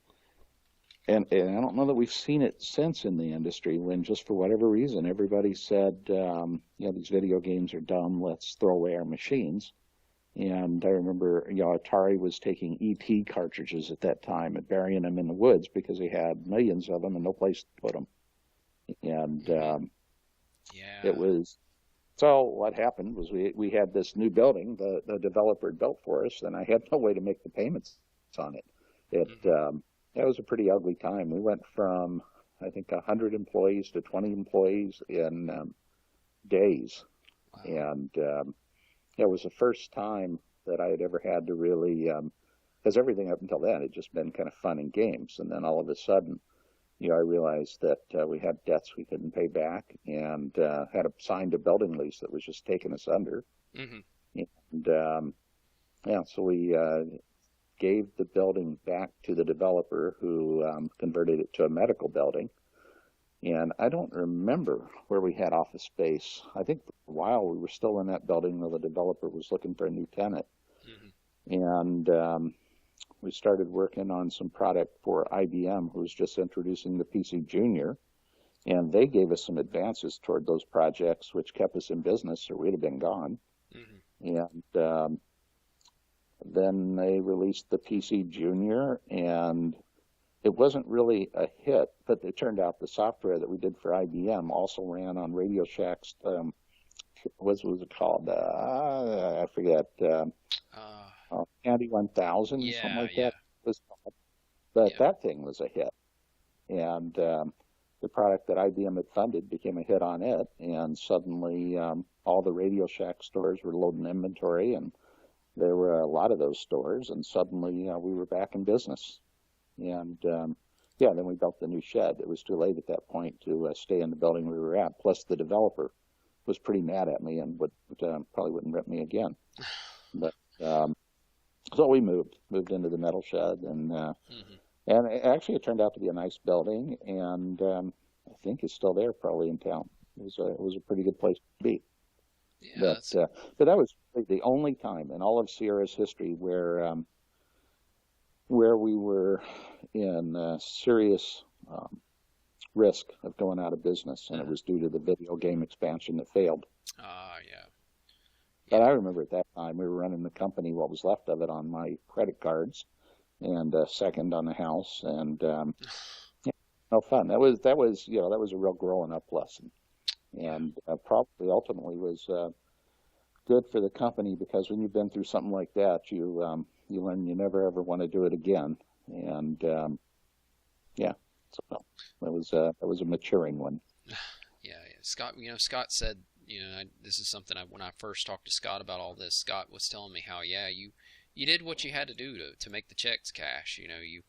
B: and I don't know that we've seen it since in the industry when just for whatever reason everybody said, these video games are dumb, let's throw away our machines. And I remember, Atari was taking ET cartridges at that time and burying them in the woods because they had millions of them and no place to put them. And
A: Hmm.
B: it
A: Yeah.
B: was so what happened was we had this new building the developer had built for us, and I had no way to make the payments on it.
A: Hmm.
B: It was a pretty ugly time. We went from I think 100 employees to 20 employees in days,
A: Wow.
B: and it was the first time that I had ever had to really, because everything up until then had just been kind of fun and games, and then all of a sudden, I realized that we had debts we couldn't pay back, and had signed a building lease that was just taking us under.
A: Hmm.
B: And yeah, so we gave the building back to the developer who converted it to a medical building. And I don't remember where we had office space. I think for a while we were still in that building, though the developer was looking for a new tenant.
A: Hmm.
B: And we started working on some product for IBM, who was just introducing the PC Junior. And they gave us some advances toward those projects, which kept us in business, or we'd have been gone.
A: Hmm.
B: And then they released the PC Junior, and it wasn't really a hit, but it turned out the software that we did for IBM also ran on Radio Shack's, what was it called? I forget,
A: Uh,
B: Andy 1000, something
A: yeah,
B: like
A: yeah,
B: that. But
A: yeah.
B: that thing was a hit. And the product that IBM had funded became a hit on it. And suddenly all the Radio Shack stores were loading inventory, and there were a lot of those stores. And suddenly we were back in business. And yeah, then we built the new shed. It was too late at that point to stay in the building we were at. Plus, the developer was pretty mad at me and would probably wouldn't rent me again. But so we moved into the metal shed,
A: Hmm.
B: and actually it turned out to be a nice building, and I think it's still there, probably in town. It was a pretty good place to be.
A: Yeah,
B: But
A: that's.
B: uh, but that was really the only time in all of Sierra's history where we were in serious risk of going out of business, and it
A: Hmm.
B: was due to the video game expansion that failed.
A: Yeah,
B: But
A: yeah.
B: I remember at that time we were running the company, what was left of it, on my credit cards, and second on the house, and yeah, no fun. That was a real growing up lesson,
A: Yeah.
B: and probably ultimately was good for the company because when you've been through something like that, you learn you never ever want to do it again, and yeah, so that was a maturing one.
A: Yeah, yeah. Scott, Scott said, this is something when I first talked to Scott about all this, Scott was telling me how, yeah, you did what you had to do to make the checks cash. You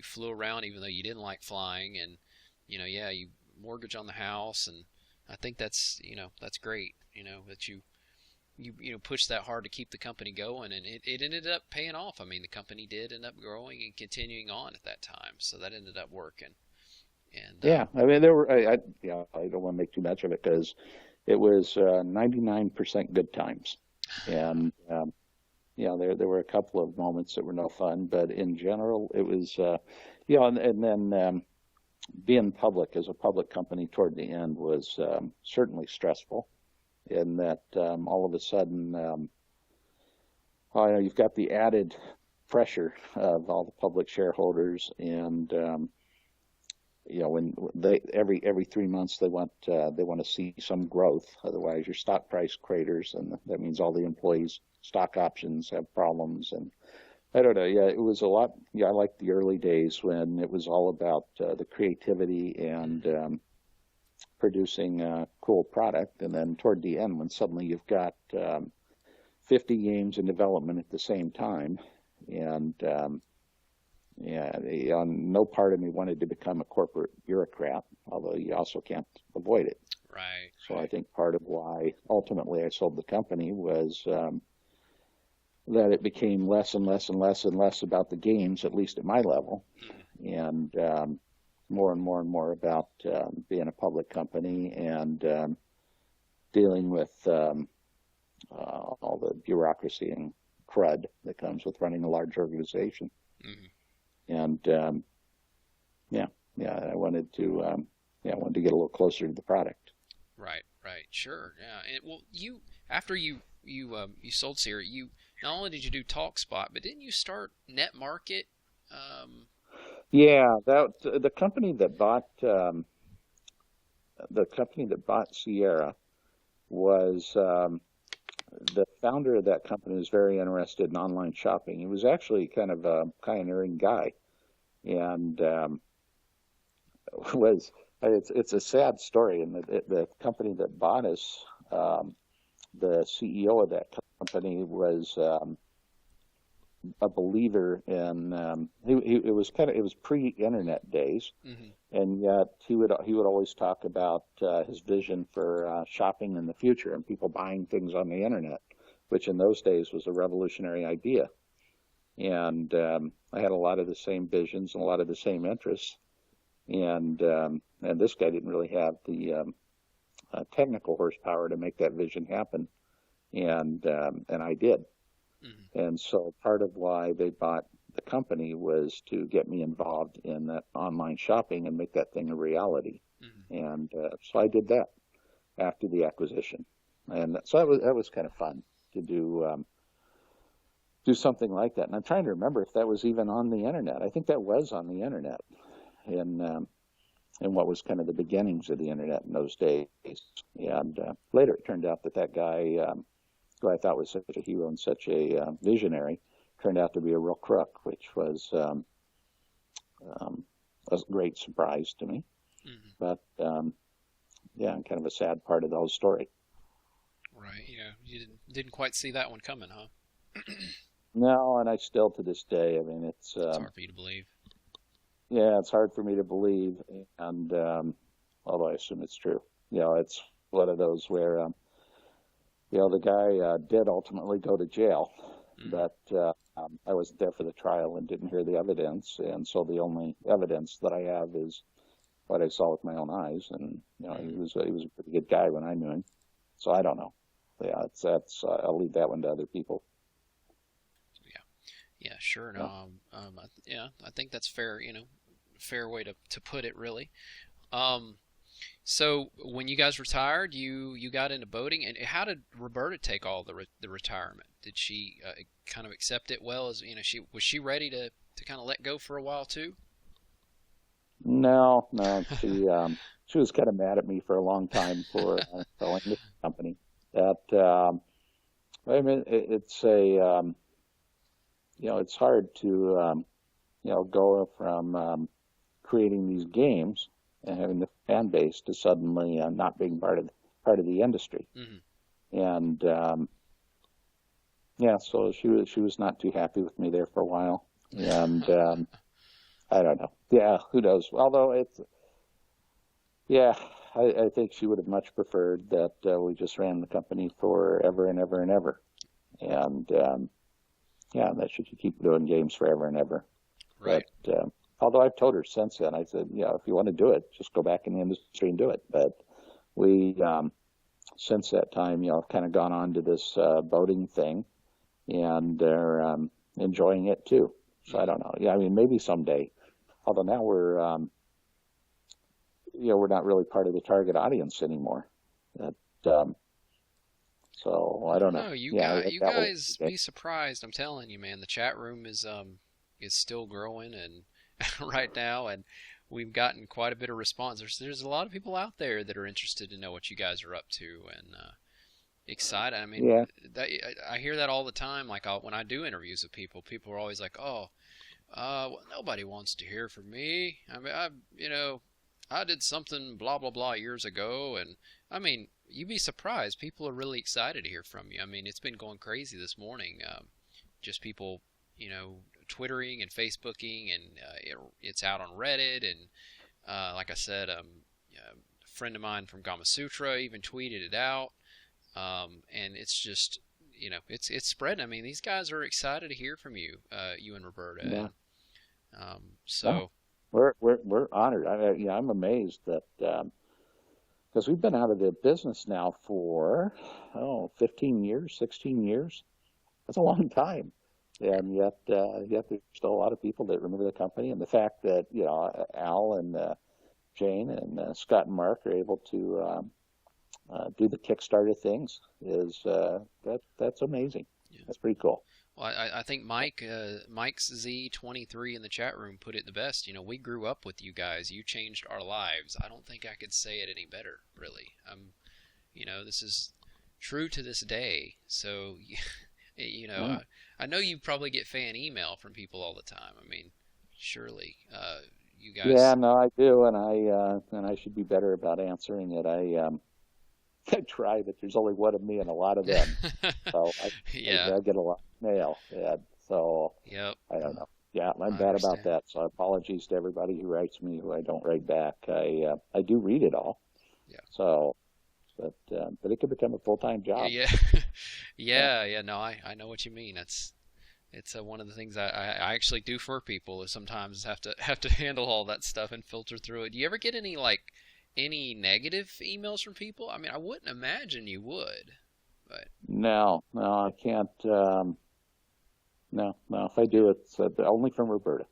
A: flew around even though you didn't like flying, and yeah, you mortgage on the house, and I think that's great. That you pushed that hard to keep the company going, and it ended up paying off. I mean, the company did end up growing and continuing on at that time, so that ended up working. And
B: Yeah, I mean, there were, yeah, I don't want to make too much of it because it was 99% good times. And, there were a couple of moments that were no fun, but in general, it was, and then being public as a public company toward the end was certainly stressful in that all of a sudden, you've got the added pressure of all the public shareholders and, when every 3 months they want to see some growth. Otherwise, your stock price craters, and that means all the employees' stock options have problems. And I don't know. Yeah, it was a lot. Yeah, I liked the early days when it was all about the creativity and producing a cool product. And then toward the end, when suddenly you've got 50 games in development at the same time, and no part of me wanted to become a corporate bureaucrat, although you also can't avoid it.
A: right,
B: So I
A: right.
B: think part of why ultimately I sold the company was that it became less and less and less and less about the games, at least at my level,
A: Mm,
B: and more and more and more about being a public company and dealing with all the bureaucracy and crud that comes with running a large organization.
A: mm,
B: And yeah, I wanted to get a little closer to the product.
A: right, right. Sure. Yeah. And well, you after you sold Siri, you not only did you do TalkSpot, but didn't you start NetMarket? Um,
B: Yeah, that the company that bought Sierra was the founder of that company was very interested in online shopping. He was actually kind of a pioneering guy, and was it's a sad story. And the company that bought us, the CEO of that company was a believer in it was pre-internet days,
A: mhm,
B: and yet he would always talk about his vision for shopping in the future and people buying things on the internet, which in those days was a revolutionary idea. And I had a lot of the same visions and a lot of the same interests, and this guy didn't really have the technical horsepower to make that vision happen, and I did.
A: mhm,
B: And so part of why they bought the company was to get me involved in that online shopping and make that thing a reality.
A: mhm.
B: And so I did that after the acquisition. And so that was kind of fun to do something like that. And I'm trying to remember if that was even on the internet. I think that was on the internet in what was kind of the beginnings of the internet in those days. And later it turned out that guy, who I thought was such a hero and such a visionary, turned out to be a real crook, which was a great surprise to me.
A: Mhm.
B: But yeah, kind of a sad part of the whole story.
A: Right. Yeah. You didn't quite see that one coming, huh?
B: No, and I still to this day, I mean,
A: It's hard for you to believe.
B: yeah, it's hard for me to believe, and although I assume it's true, it's one of those where the guy did ultimately go to jail,
A: Mhm.
B: but I wasn't there for the trial and didn't hear the evidence, and so the only evidence that I have is what I saw with my own eyes, and he
A: Mhm.
B: was a pretty good guy when I knew him, so I don't know. Yeah, that's I'll leave that one to other people.
A: Yeah. Yeah. Sure. No.
B: Yeah.
A: Yeah. I think that's fair. Fair way to put it, really. Um. So when you guys retired, you got into boating, and how did Roberta take all the retirement? Did she kind of accept it well? As she ready to kind of let go for a while too?
B: No, she was kind of mad at me for a long time for selling the company. That I mean, it's hard to go from creating these games and having the fan base to suddenly not being part of the industry.
A: Hmm.
B: And yeah, so she was not too happy with me there for a while, and I don't know. Yeah, who knows? Although yeah. I think she would have much preferred that we just ran the company forever and ever and ever. And yeah, that she could keep doing games forever and ever.
A: Right.
B: But although I've told her since then, I said, if you want to do it, just go back in the industry and do it. But we, since that time, have kind of gone on to this boating thing, and they're enjoying it too. So I don't know. Yeah, I mean, maybe someday. Although now we're not really part of the target audience anymore. But, so I don't know.
A: No,
B: Yeah,
A: you
B: that
A: guys
B: was.
A: be surprised. I'm telling you, man. The chat room is still growing and right now, and we've gotten quite a bit of response. There's a lot of people out there that are interested to know what you guys are up to and excited. I mean,
B: Yeah,
A: I hear that all the time. Like when I do interviews with people, people are always like, "Oh, well, nobody wants to hear from me. I mean, I did something blah blah blah years ago," and I mean, you'd be surprised. People are really excited to hear from you. I mean, it's been going crazy this morning. Just people, twittering and Facebooking, and it's out on Reddit. And like I said, a friend of mine from Gamasutra even tweeted it out. And it's just, it's spreading. I mean, these guys are excited to hear from you, you and Roberta.
B: yeah.
A: And,
B: No,
A: so,
B: we're honored. I'm amazed that because we've been out of the business now for 15 years, 16 years. That's a long time, and yet there's still a lot of people that remember the company. And the fact that Al and Jane and Scott and Mark are able to do the Kickstarter things is that's amazing.
A: yeah.
B: That's pretty cool.
A: Well, I think Mike's Z23 in the chat room put it the best. We grew up with you guys. You changed our lives. I don't think I could say it any better, really. This is true to this day. So,
B: Yeah.
A: I know you probably get fan email from people all the time. I mean, surely, you
B: Yeah,
A: guys.
B: no, I do, and I should be better about answering it. I try, but there's only one of me and a lot of them. So
A: Yeah.
B: I get a lot of mail. And so
A: Yep.
B: I don't know. Yeah, I'm
A: I
B: bad about
A: understand.
B: that. So apologies to everybody who writes me who I don't write back. I do read it all.
A: Yeah.
B: So, but it could become a full-time
A: Yeah.
B: job.
A: Yeah.
B: Yeah.
A: Yeah. Yeah. No, I know what you mean. It's one of the things I actually do for people is sometimes have to handle all that stuff and filter through it. Do you ever get any negative emails from people? I mean, I wouldn't imagine you would, but
B: No, no, I can't. No, no. If I do, it's only from Roberta.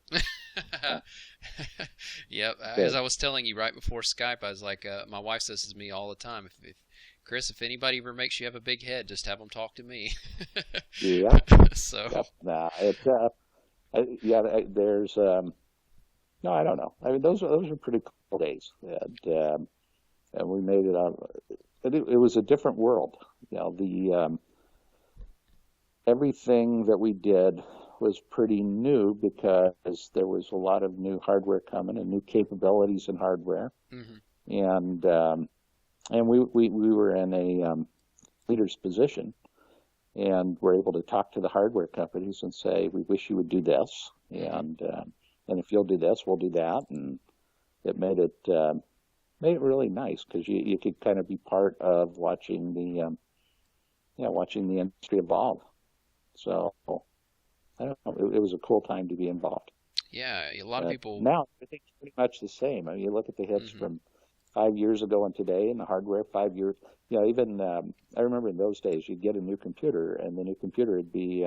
B: Yeah.
A: yep. As
B: Good.
A: I was telling you right before Skype, I was like, my wife says to me all the time, if Chris, if anybody ever makes you have a big head, just have them talk to me.
B: Yep.
A: So
B: Yep. Nah, yeah. There's no, I don't know. I mean, those are pretty cool days, and we made it out. It was a different world. The everything that we did was pretty new because there was a lot of new hardware coming and new capabilities in hardware,
A: hmm
B: and we were in a leader's position, and we're able to talk to the hardware companies and say, we wish you would do this,
A: hmm
B: and if you'll do this, we'll do that, and it made it really nice because you could kind of be part of watching watching the industry evolve. So I don't know, it was a cool time to be involved.
A: yeah, a lot of
B: But
A: people.
B: now I think it's pretty much the same. I mean, you look at the hits
A: hmm
B: from 5 years ago and today, and the hardware 5 years. Even I remember in those days, you'd get a new computer, and the new computer would be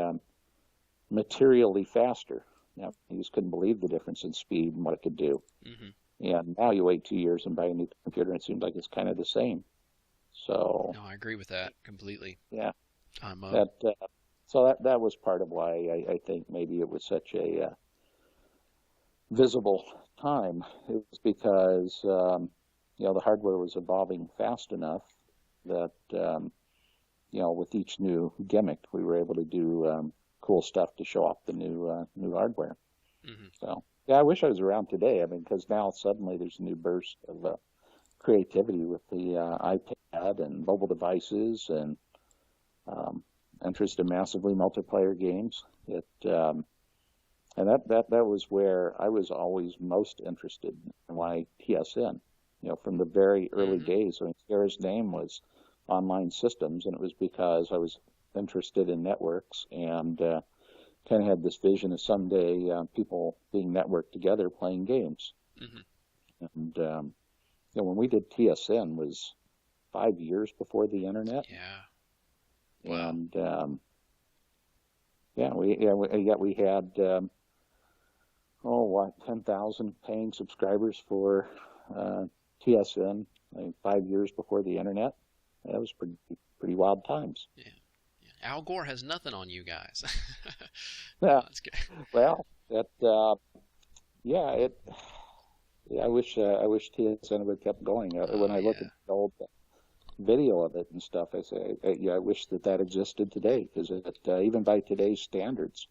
B: materially faster. You just couldn't believe the difference in speed and what it could do.
A: hmm
B: And now you wait 2 years and buy a new computer, and it seems like it's kind of the same. So
A: No, I agree with that completely.
B: yeah,
A: I'm
B: that so that was part of why I think maybe it was such a visible time. It was because the hardware was evolving fast enough that with each new gimmick, we were able to do cool stuff to show off the new hardware.
A: hmm
B: So yeah, I wish I was around today. I mean, because now suddenly there's a new burst of creativity with the iPad and mobile devices and um, interest in massively multiplayer games. And that was where I was always most interested in why TSN. from the very early
A: Mm-hmm.
B: days. I mean, Sierra's name was online systems, and it was because I was interested in networks and kind of had this vision of someday people being networked together playing games.
A: Mm-hmm.
B: And when we did TSN was 5 years before the internet,
A: Yeah. Wow.
B: and we had 10,000 paying subscribers for TSN 5 years before the internet. That was pretty wild times.
A: Yeah. Yeah. Al Gore has nothing on you guys. No,
B: Yeah,
A: that's good.
B: well, that yeah, it. Yeah, I wish TSN would have kept going. When
A: Oh
B: I look at
A: yeah.
B: the old video of it and stuff, I say, yeah, I wish that existed today because even by today's standards,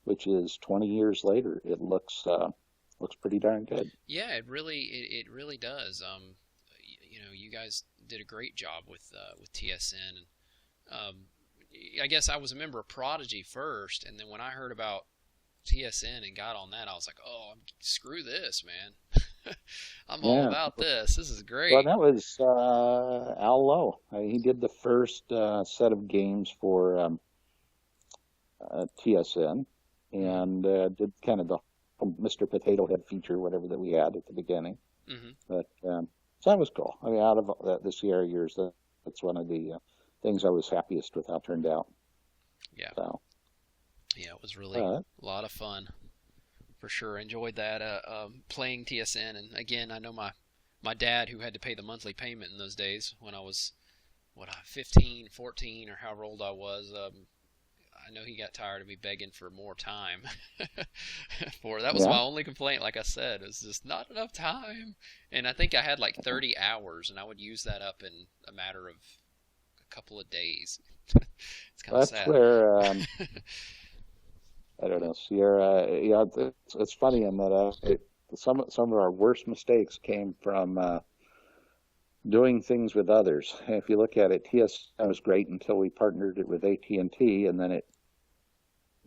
B: which is 20 years later, it looks pretty darn good.
A: Yeah, it really does. You guys did a great job with TSN, and I guess I was a member of Prodigy first, and then when I heard about TSN and got on that, I was like, oh, screw this, man. I'm all
B: Yeah.
A: about this. This is
B: Well,
A: great.
B: that was Al Lowe. He did the first set of games for TSN
A: Hmm.
B: and did kind of the Mr. Potato Head feature, whatever that we had at the beginning.
A: Hmm.
B: But so that was cool. I mean, out of the Sierra years, that's one of the things I was happiest with how it turned out.
A: Yeah,
B: So,
A: yeah, it was really
B: uh,
A: a lot of fun for sure. Enjoyed that playing TSN, and again, I know my dad who had to pay the monthly payment in those days when I was 15, 14, or however old I was. I know he got tired of me begging for more time. For that was
B: yeah,
A: my only complaint. Like I said, it was just not enough time. And I think I had like 30 hours, and I would use that up in a matter of a couple of days. It's kind of
B: that's
A: sad.
B: where I don't know, Sierra. Yeah, it's funny in that some of our worst mistakes came from doing things with others. If you look at it, TSN was great until we partnered it with AT&T, and then it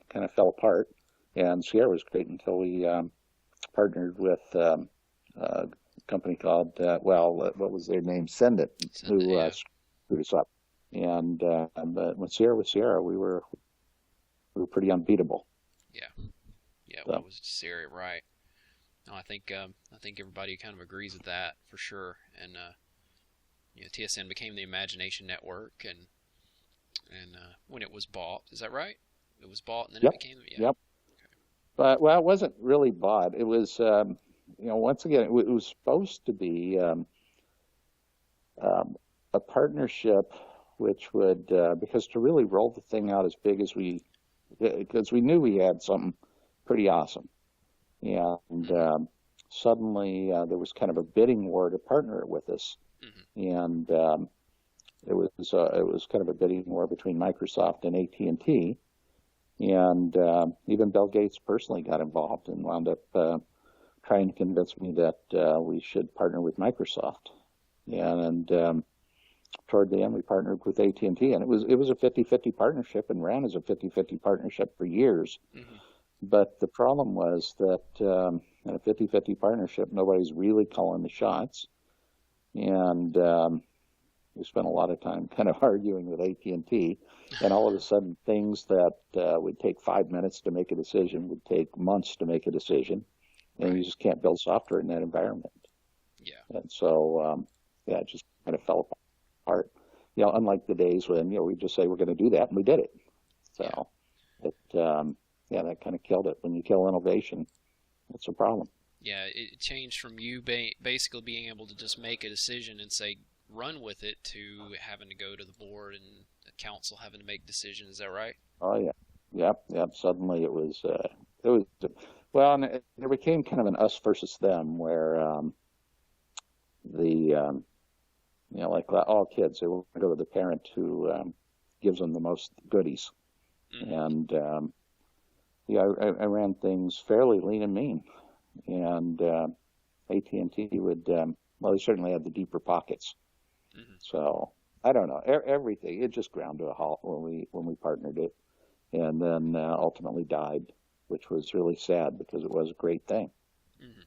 B: kind of fell apart. And Sierra was great until we partnered with a company called what was their name? Send It,
A: Send it,
B: who
A: yeah,
B: screwed us up. And but when Sierra was Sierra, we were pretty unbeatable.
A: yeah, yeah. When it
B: So
A: was Siri, right? No, I think everybody kind of agrees with that for sure. And TSN became the Imagination Network, and when it was bought, is that right? It was bought, and then it
B: yep,
A: became yeah.
B: yep. But well, it wasn't really bought. It was once again it was supposed to be um, a partnership which would because to really roll the thing out as big as because we knew we had something pretty awesome. And
A: Mm-hmm.
B: suddenly there was kind of a bidding war to partner it with us,
A: Mm-hmm.
B: and it was kind of a bidding war between Microsoft and AT&T, and even Bill Gates personally got involved and wound up trying to convince me that we should partner with Microsoft. And toward the end, we partnered with AT&T, and it was a 50-50 partnership and ran as a 50-50 partnership for years.
A: Mm-hmm.
B: But the problem was that in a 50-50 partnership, nobody's really calling the shots. And we spent a lot of time kind of arguing with AT&T. And T. And all of a sudden, things that would take 5 minutes to make a decision would take months to make a decision. And
A: Right.
B: you just can't build software in that environment.
A: Yeah.
B: And so, yeah, it just kind of fell apart. Unlike the days when, we just say we're going to do that, and we did it.
A: Yeah.
B: So, yeah, that kind of killed it. When you kill innovation, that's a problem.
A: Yeah. It changed from you basically being able to just make a decision and say run with it to having to go to the board and the council having to make decisions. Is that right?
B: Oh yeah, yep, yep. Suddenly it was well, and there became kind of an us versus them, where the like all kids, they want to go to the parent who gives them the most goodies,
A: Mm-hmm.
B: and yeah, I ran things fairly lean and mean, and AT&T would well, they certainly had the deeper pockets.
A: Mm-hmm.
B: So I don't know. Everything it just ground to a halt when we partnered it, and then ultimately died, which was really sad because it was a great thing.
A: Mm-hmm.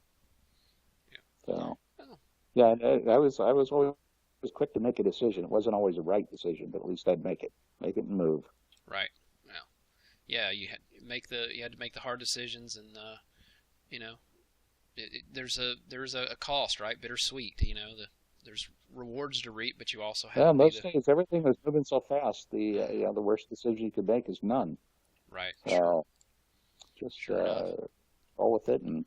A: Yeah.
B: So
A: Oh.
B: Yeah, and I was always quick to make a decision. It wasn't always a right decision, but at least I'd make it and move.
A: Right. Well, yeah, you had to make the hard decisions, and you know, there's a cost, right? Bittersweet. There's rewards to reap, but you also have
B: Yeah,
A: to
B: in
A: be
B: those
A: the
B: days, everything was moving so fast. The worst decision you could make is none.
A: right. Sure.
B: So just
A: Sure enough.
B: roll with it, and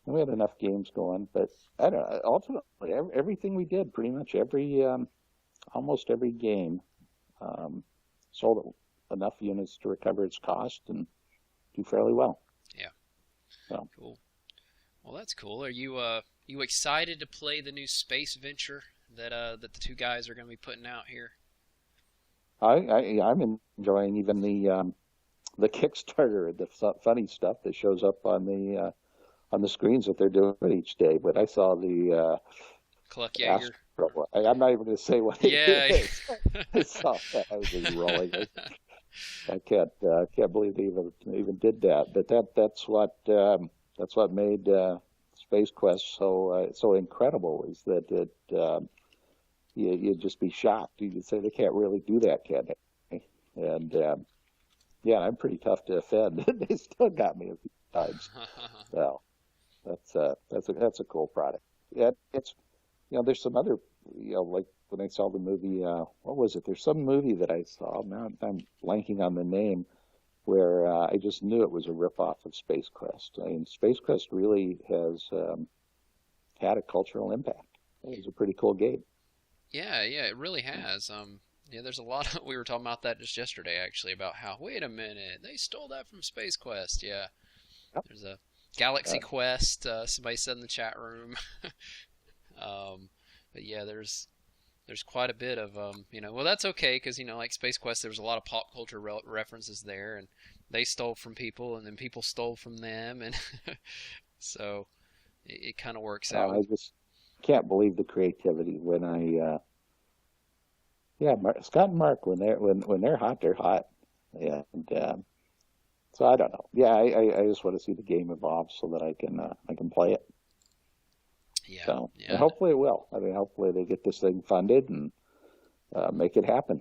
B: we had enough games going. But I don't know. Ultimately, everything we did, pretty much almost every game, um, sold enough units to recover its cost and do fairly well.
A: Yeah.
B: So
A: Cool. Well, that's cool. Are you excited to play the new space venture that the two guys are going to be putting out here?
B: I'm enjoying even the Kickstarter, the funny stuff that shows up on the screens that they're doing each day. But I saw the
A: Cluck Jaeger.
B: Astro. I'm not even going to say what it
A: Yeah.
B: is. I saw that. I was just rolling. I can't believe they even did that. But that's what made Space Quest so incredible is that you'd just be shocked. You'd say they can't really do that, can they? And yeah, I'm pretty tough to offend. They still got me a few times. So that's a cool product. Yeah, it's there's some other like when I saw the movie, what was it? There's some movie that I saw. Now I'm blanking on the name where I just knew it was a ripoff of Space Quest. I mean, Space Quest really has had a cultural impact. It was a pretty cool game.
A: Yeah, yeah, it really has. Yeah, there's a lot of, we were talking about that just yesterday actually about how, wait a minute, they stole that from Space Quest. Yeah,
B: Yep.
A: there's a Galaxy
B: Uh,
A: Quest. Somebody said in the chat room. um, but yeah, there's quite a bit of well, that's okay because like Space Quest, there was a lot of pop culture references there, and they stole from people, and then people stole from them, and so it kind of works out.
B: I just can't believe the creativity when Scott and Mark when they're hot, they're hot. And so I don't know. Yeah, I just want to see the game evolve so that I can play it.
A: Yeah,
B: So and
A: yeah,
B: hopefully it will. I mean, hopefully they get this thing funded and make it happen.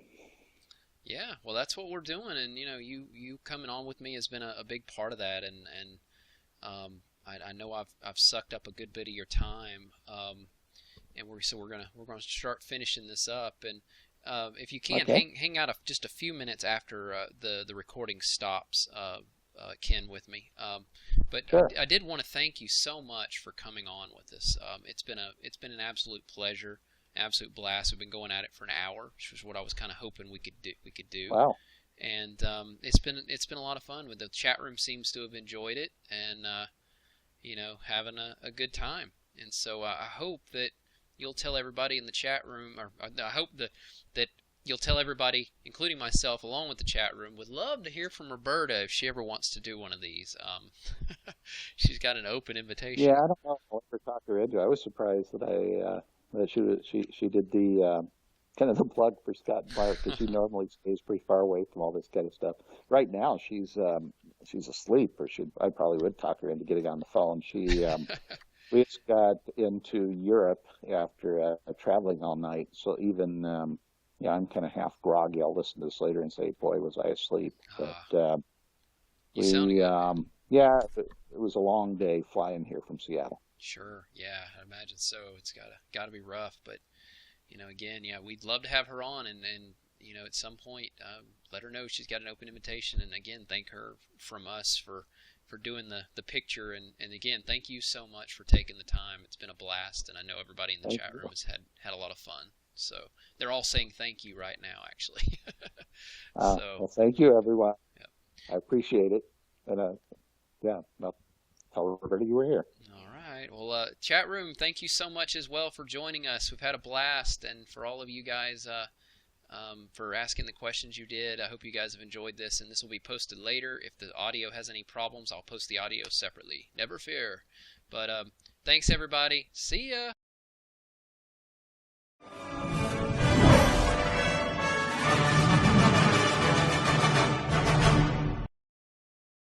A: yeah. Well, that's what we're doing, and you coming on with me has been a big part of that, and I know I've sucked up a good bit of your time, and we're gonna start finishing this up, and if you can
B: Okay,
A: hang out just a few minutes after the recording stops, Ken, with me. But
B: sure.
A: I did want to thank you so much for coming on with us. It's been an absolute pleasure, absolute blast. We've been going at it for an hour, which was what I was kind of hoping we could do.
B: Wow.
A: And it's been a lot of fun. With the chat room seems to have enjoyed it, and having a good time. And so I hope that you'll tell everybody in the chat room, or I hope that you'll tell everybody, including myself, along with the chat room, would love to hear from Roberta if she ever wants to do one of these. She's got an open invitation.
B: Yeah, I don't know what to talk her into. I was surprised that she did the kind of the plug for Scott and Mark because she normally stays pretty far away from all this kind of stuff. Right now, she's asleep, or I probably would talk her into getting on the phone. We just got into Europe after traveling all night, so even yeah, I'm kind of half groggy. I'll listen to this later and say, "Boy, was I asleep!" But
A: You sound good, man.
B: yeah, it was a long day flying here from Seattle.
A: Sure, yeah, I imagine so. It's gotta be rough, but again, yeah, we'd love to have her on, and at some point, let her know she's got an open invitation, and again, thank her from us for doing the picture, and again, thank you so much for taking the time. It's been a blast, and I know everybody in the
B: Thank
A: chat
B: you.
A: room has had a lot of fun. So they're all saying thank you right now, actually. So,
B: Well, thank you, everyone.
A: yeah.
B: I appreciate it, and yeah, well, tell everybody you were here.
A: All right. Well, chat room, thank you so much as well for joining us. We've had a blast, and for all of you guys for asking the questions you did. I hope you guys have enjoyed this, and this will be posted later. If the audio has any problems, I'll post the audio separately. Never fear. But thanks, everybody. See ya.